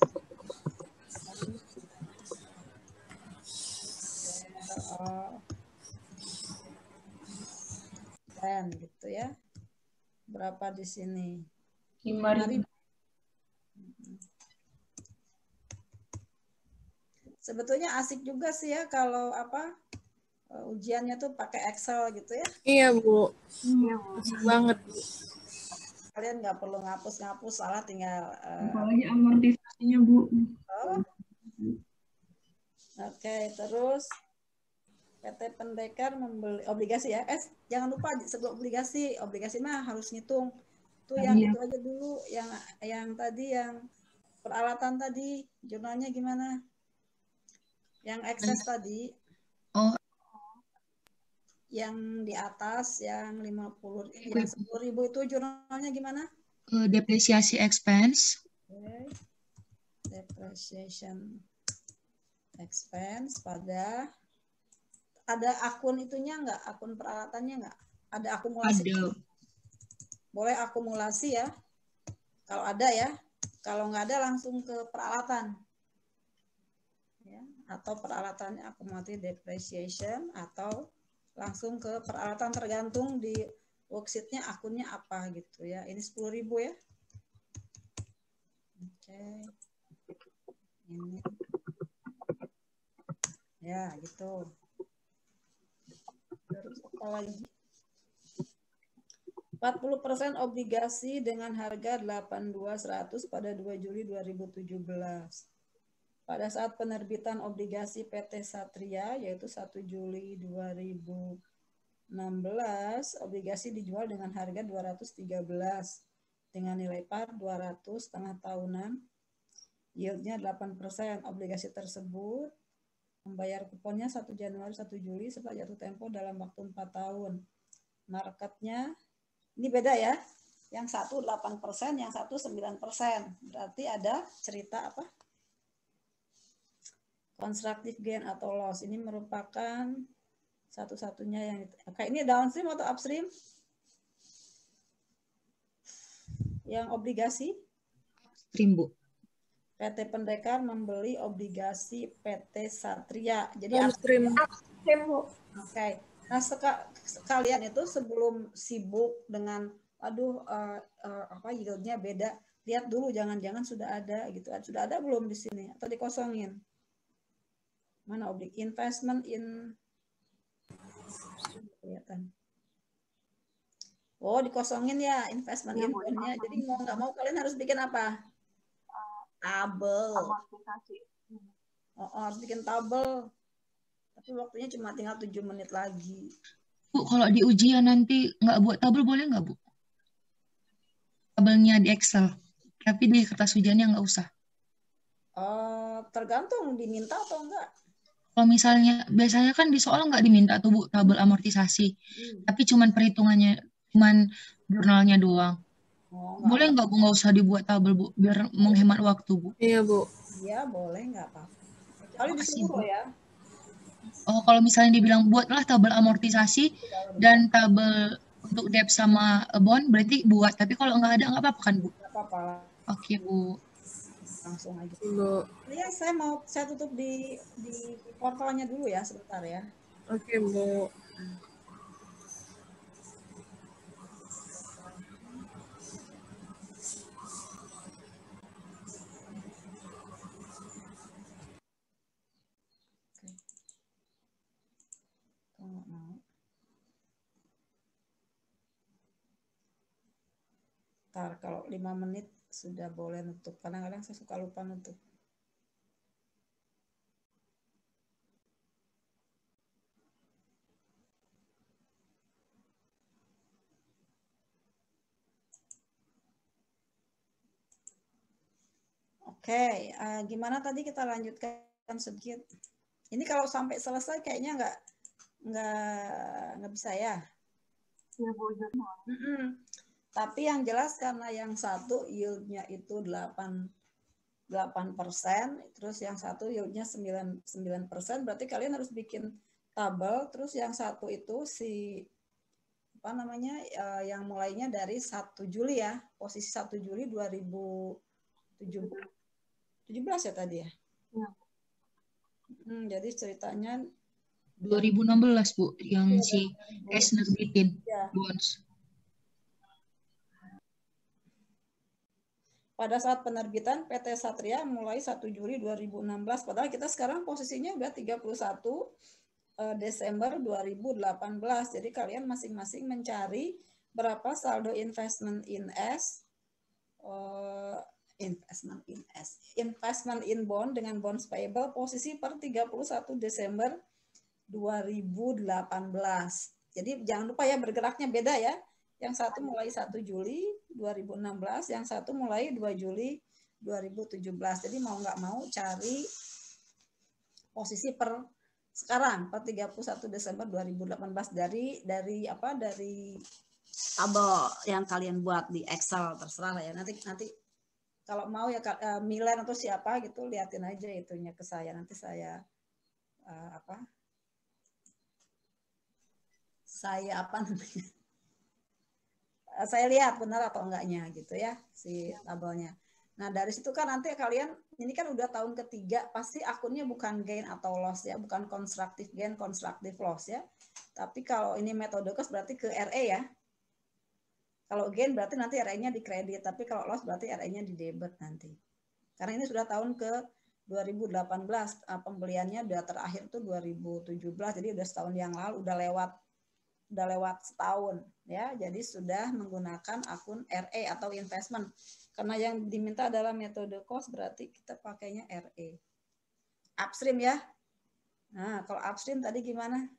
Land gitu ya. Berapa di sini? 5.000. Sebetulnya asik juga sih ya kalau apa ujiannya tuh pakai Excel gitu ya. Iya, Bu. Iya, Bu. Asik banget, Bu. Kalian nggak perlu ngapus-ngapus, salah tinggal Apalagi amortisasinya, Bu. Oke, terus PT Pendekar membeli obligasi ya. Jangan lupa sebelum obligasi mah harus ngitung. Tuh yang itu aja dulu, yang tadi yang peralatan tadi, jurnalnya gimana? Yang excess tadi. Oh. Yang di atas yang 50, yang 10.000 itu jurnalnya gimana? Depresiasi expense. Okay. Depreciation expense pada ada akun itunya enggak? Akun peralatannya enggak? Ada akumulasi? Ada. Boleh akumulasi ya. Kalau ada ya. Kalau nggak ada langsung ke peralatan. Ya. atau peralatannya accumulated depreciation, atau langsung ke peralatan, tergantung di worksheet-nya akunnya apa gitu ya. Ini 10.000 ya. Oke. Ini. Ya, gitu. Terus apa lagi? 40% obligasi dengan harga 82.100 pada 2 Juli 2017. Pada saat penerbitan obligasi PT Satria, yaitu 1 Juli 2016, obligasi dijual dengan harga 213 dengan nilai par 200 setengah tahunan, yieldnya 8%. Obligasi tersebut membayar kuponnya 1 Januari 1 Juli serta jatuh tempo dalam waktu 4 tahun. Marketnya ini beda ya. Yang satu 8%, yang satu 9%. Berarti ada cerita apa? Constructive gain atau loss. Ini merupakan satu-satunya yang kayak ini downstream atau upstream? Yang obligasi? Upstream, Bu. PT Pendekar membeli obligasi PT Satria. Jadi Upstream. Oke. Nah, sekalian itu sebelum sibuk dengan apa yieldnya beda, lihat dulu jangan-jangan sudah ada gitu. Sudah ada belum di sini atau dikosongin? Mana oblig investment in kelihatan. Oh, dikosongin ya investment in bond-nya. Jadi mau nggak mau kalian harus bikin apa? Tabel. Oh, harus bikin tabel. Tapi waktunya cuma tinggal 7 menit lagi. Bu, kalau di ujian nanti nggak buat tabel boleh nggak, Bu? Tabelnya di Excel. Tapi di kertas ujiannya nggak usah. Tergantung diminta atau enggak. Kalau misalnya, biasanya kan di soal nggak diminta tuh, Bu, tabel amortisasi. Tapi cuman perhitungannya, cuman jurnalnya doang. Boleh nggak, Bu, nggak usah dibuat tabel, Bu, biar menghemat waktu, Bu? Iya, Bu. Iya, boleh, nggak apa-apa. Kecuali disuruh ya. Oh, kalau misalnya dibilang buatlah tabel amortisasi dan tabel untuk debt sama bond, berarti buat. Tapi kalau nggak ada, nggak apa-apa kan, Bu? Nggak apa-apa. Oke, Bu. Langsung aja. Bu. Ya, saya tutup di portalnya dulu ya, sebentar ya. Oke, Bu. Nggak mau. Ntar kalau 5 menit sudah boleh nutup. Kadang-kadang saya suka lupa nutup. Oke, gimana tadi kita lanjutkan sedikit. Ini kalau sampai selesai kayaknya nggak bisa ya. Ya, Bu, jurnal. Tapi yang jelas karena yang satu yieldnya itu 8%, terus yang satu yieldnya 9%, berarti kalian harus bikin tabel. Terus yang satu itu yang mulainya dari 1 Juli ya, posisi 1 Juli 2017 ya tadi ya. Ya. Jadi ceritanya 2016, Bu, yang si S nerbitin bonds. Pada saat penerbitan PT Satria mulai 1 Juli 2016, padahal kita sekarang posisinya udah 31 Desember 2018. Jadi kalian masing-masing mencari berapa saldo investment in bond dengan bonds payable posisi per 31 Desember 2018. Jadi jangan lupa ya, bergeraknya beda ya. Yang satu mulai 1 Juli 2016, yang satu mulai 2 Juli 2017. Jadi mau nggak mau cari posisi per sekarang, per 31 Desember 2018 dari tabel yang kalian buat di Excel, terserah lah ya. Nanti kalau mau ya Milen atau siapa gitu, liatin aja itunya ke saya. Nanti saya saya lihat benar atau enggaknya gitu ya si tabelnya. Nah, dari situ kan nanti kalian, ini kan udah tahun ketiga, pasti akunnya bukan gain atau loss ya, bukan constructive gain, constructive loss ya. Tapi kalau ini metode cost berarti ke RE ya. Kalau gain berarti nanti RE-nya di kredit, tapi kalau loss berarti RE-nya di debit nanti. Karena ini sudah tahun ke 2018, pembeliannya udah terakhir tuh 2017, jadi udah setahun yang lalu, udah lewat setahun ya. Jadi sudah menggunakan akun RE atau investment. Karena yang diminta adalah metode cost, berarti kita pakainya RE. Upstream ya. Nah, kalau upstream tadi gimana?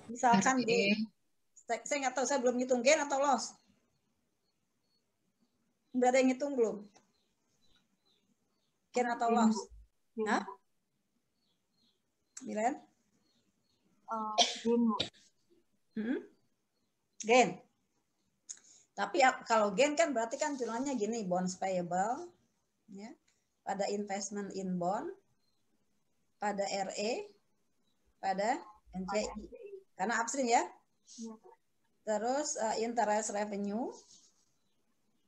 Misalkan saya nggak tahu, saya belum ngitung gain atau loss. Udah ada yang ngitung belum? Gain atau loss? Hah? Milen? Gain, Bu. Gain. Tapi kalau gain kan berarti kan jurnalnya gini, bonds payable, ya, pada investment in bond, pada RE, pada NCI. Karena upstream ya. Terus interest revenue,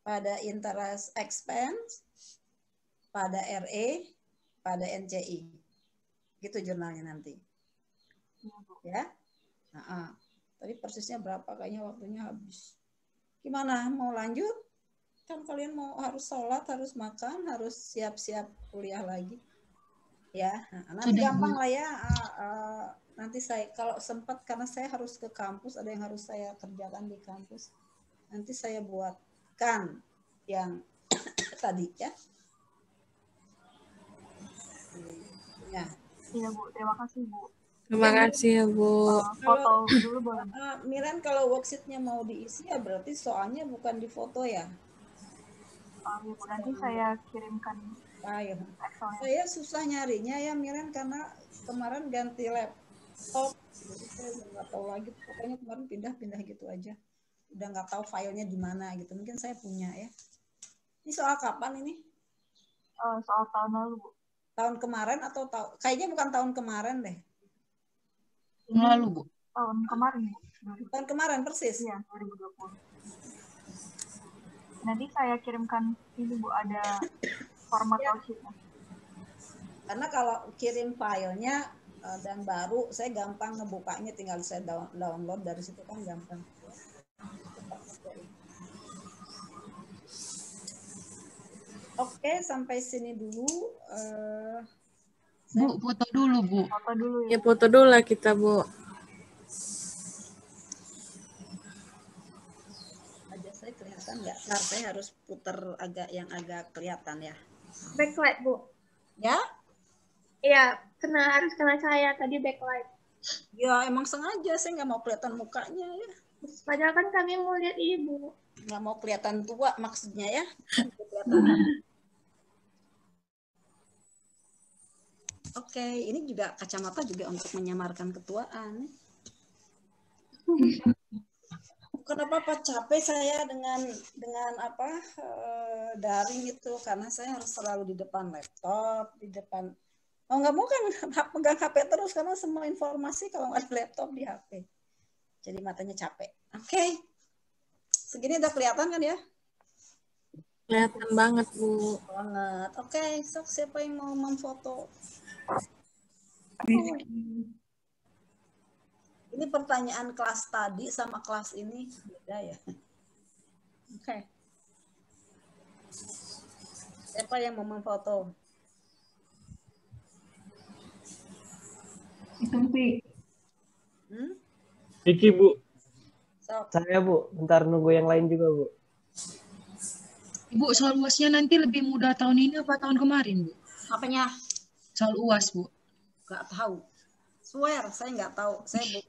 pada interest expense, pada RE, pada NCI. Gitu jurnalnya nanti. Ya. Nah, tapi persisnya berapa? Kayaknya waktunya habis. Gimana, mau lanjut? Kan kalian harus sholat, harus makan, harus siap-siap kuliah lagi. Ya, nanti sudah, gampang lah ya. Nanti saya kalau sempat, karena saya harus ke kampus, ada yang harus saya kerjakan di kampus. Nanti saya buatkan yang tadi ya. Ya. Iya, Bu. Terima kasih, Bu. Terima kasih ya, Bu. Foto dulu boleh. Miran, kalau worksheet-nya mau diisi ya berarti soalnya bukan di foto ya. Iya, Bu. Nanti saya kirimkan. Ayo. Saya susah nyarinya ya Miran, karena kemarin ganti laptop. Jadi saya nggak tahu lagi. Pokoknya kemarin pindah-pindah gitu aja. Udah nggak tahu filenya di mana gitu. Mungkin saya punya ya. Ini soal kapan ini? Soal tahun lalu, Bu. Tahun kemarin atau kayaknya bukan tahun kemarin deh. Tahun lalu, Bu. Tahun kemarin, Bu. Tahun kemarin persis. Iya, 2020. Nanti saya kirimkan ini, Bu, ada format worksheet-nya. Karena kalau kirim filenya dan baru, saya gampang ngebukanya, tinggal saya download dari situ kan gampang. Oke, sampai sini dulu. Bu, foto dulu, Bu. Foto dulu ya. Ya, foto dulu lah kita, Bu. Aja saya kelihatan nggak? Ntar saya harus putar yang agak kelihatan ya. Backlight, Bu. Ya? Iya, harus kena cahaya tadi backlight. Ya, emang sengaja saya nggak mau kelihatan mukanya ya. Padahal kan kami mau lihat Ibu. Nggak mau kelihatan tua maksudnya ya. Oke, ini juga kacamata juga untuk menyamarkan ketuaan. Kenapa capek saya dengan daring itu, karena saya harus selalu di depan laptop, di depan. Nggak mau kan pegang HP terus, karena semua informasi kalau nggak ada laptop di HP. Jadi matanya capek. Oke. Segini udah kelihatan kan ya? Kelihatan banget, Bu. Banget. Oke, siapa yang mau memfoto? Ini pertanyaan kelas tadi sama kelas ini beda ya. Oke. Siapa yang mau memfoto? Vicky, Bu. So. Saya, Bu. Bentar nunggu yang lain juga, Bu. Ibu, soal UAS-nya nanti lebih mudah tahun ini apa tahun kemarin, Bu? Apanya? Soal UAS, Bu. Nggak tahu. Swear, saya nggak tahu. Saya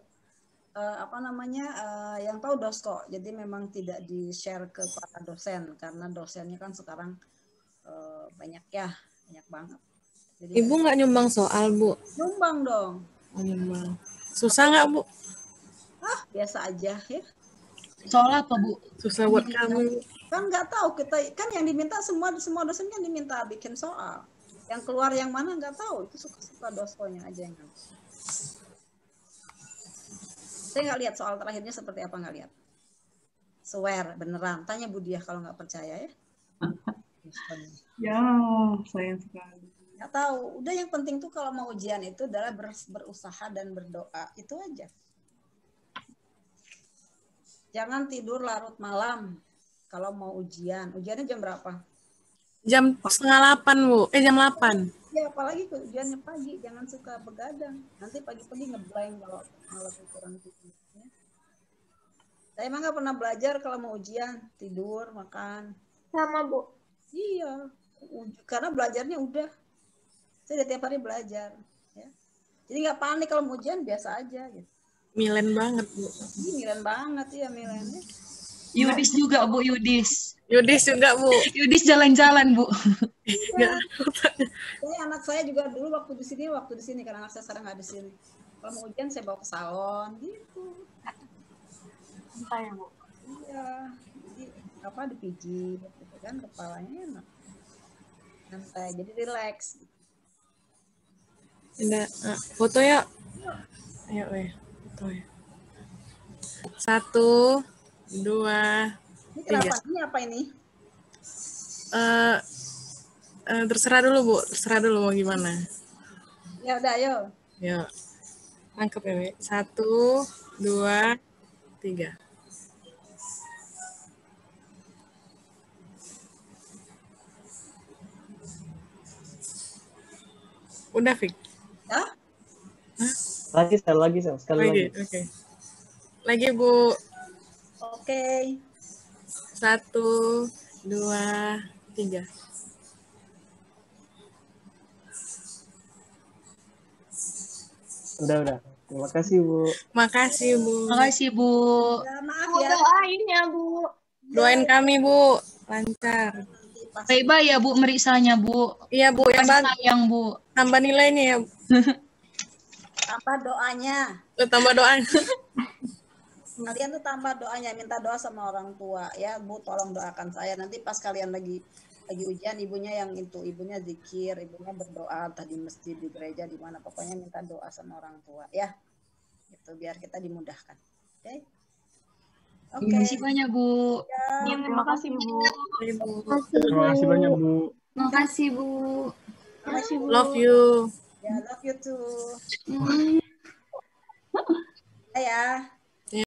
yang tahu Dosko. Jadi memang tidak di-share ke para dosen, karena dosennya kan sekarang banyak banget. Jadi, Ibu nggak nyumbang soal, Bu? Nyumbang dong. Nyumbang. Susah nggak, Bu? Biasa aja ya. Soal apa, Bu? Susah buat kami. Kan nggak tahu, kita kan yang diminta semua dosen kan diminta bikin soal. Yang keluar yang mana nggak tahu, itu suka doskonya aja yang ngerti. Saya nggak lihat soal terakhirnya seperti apa, nggak lihat. Swear, beneran. Tanya Bu Diah kalau nggak percaya ya. Ya, sayang sekali. Nggak tahu. Udah yang penting tuh kalau mau ujian itu adalah berusaha dan berdoa. Itu aja. Jangan tidur larut malam kalau mau ujian. Ujiannya jam berapa? Jam 7:30, Bu. Jam 8. Ya, apalagi ujiannya pagi. Jangan suka begadang. Nanti pagi-pagi ngeblank kalau malam kurang tidur. Ya. Saya emang nggak pernah belajar kalau mau ujian. Tidur, makan. Sama, Bu. Iya. Karena belajarnya udah. Saya tiap hari belajar. Ya. Jadi nggak panik kalau mau ujian, biasa aja. Gitu. Milen banget, Bu. Milen banget ya, milennya. Yudis juga, Bu, Yudis. Yudis juga, Bu. Yudis jalan-jalan, Bu. Iya. Anak saya juga dulu waktu di sini karena anak saya sekarang nggak di sini. Kalau mau ujian saya bawa ke salon gitu. Entah ya, Bu. Iya. Jadi dipijit gitu kan, kepalanya enak. Santai, jadi relax. Udah, foto ya. Ayo, foto ya. 1, 2, Ini kenapa? Ini apa ini? Terserah dulu, Bu. Terserah dulu mau gimana. Ya udah, ayo. Yuk. Tangkep ya, Bu. 1, 2, 3. Udah, Fik? Hah? Sekali lagi. Oke. Lagi, Bu. Oke. 1, 2, 3. Udah. Terima kasih, Bu. Makasih, Bu. Makasih, Bu. Ya, maaf Bu, ya. doain ya, Bu. Doain kami, Bu. Lancar. Baik-baik ya, Bu, meriksanya, Bu. Iya, Bu. Yang sayang, Bu. Tambah nilainya ya. Tambah doanya. Tambah doanya. Kalian tuh tambah doanya, minta doa sama orang tua ya, Bu, tolong doakan saya. Nanti pas kalian lagi ujian, ibunya zikir, ibunya berdoa tadi masjid, di gereja, di mana, pokoknya minta doa sama orang tua ya. Itu biar kita dimudahkan. Oke. Terima kasih banyak, Bu. Ya, terima kasih, Bu. Terima kasih banyak, Bu. Makasih, Bu. Makasih, Bu. Love you. Ya, love you too. Ya.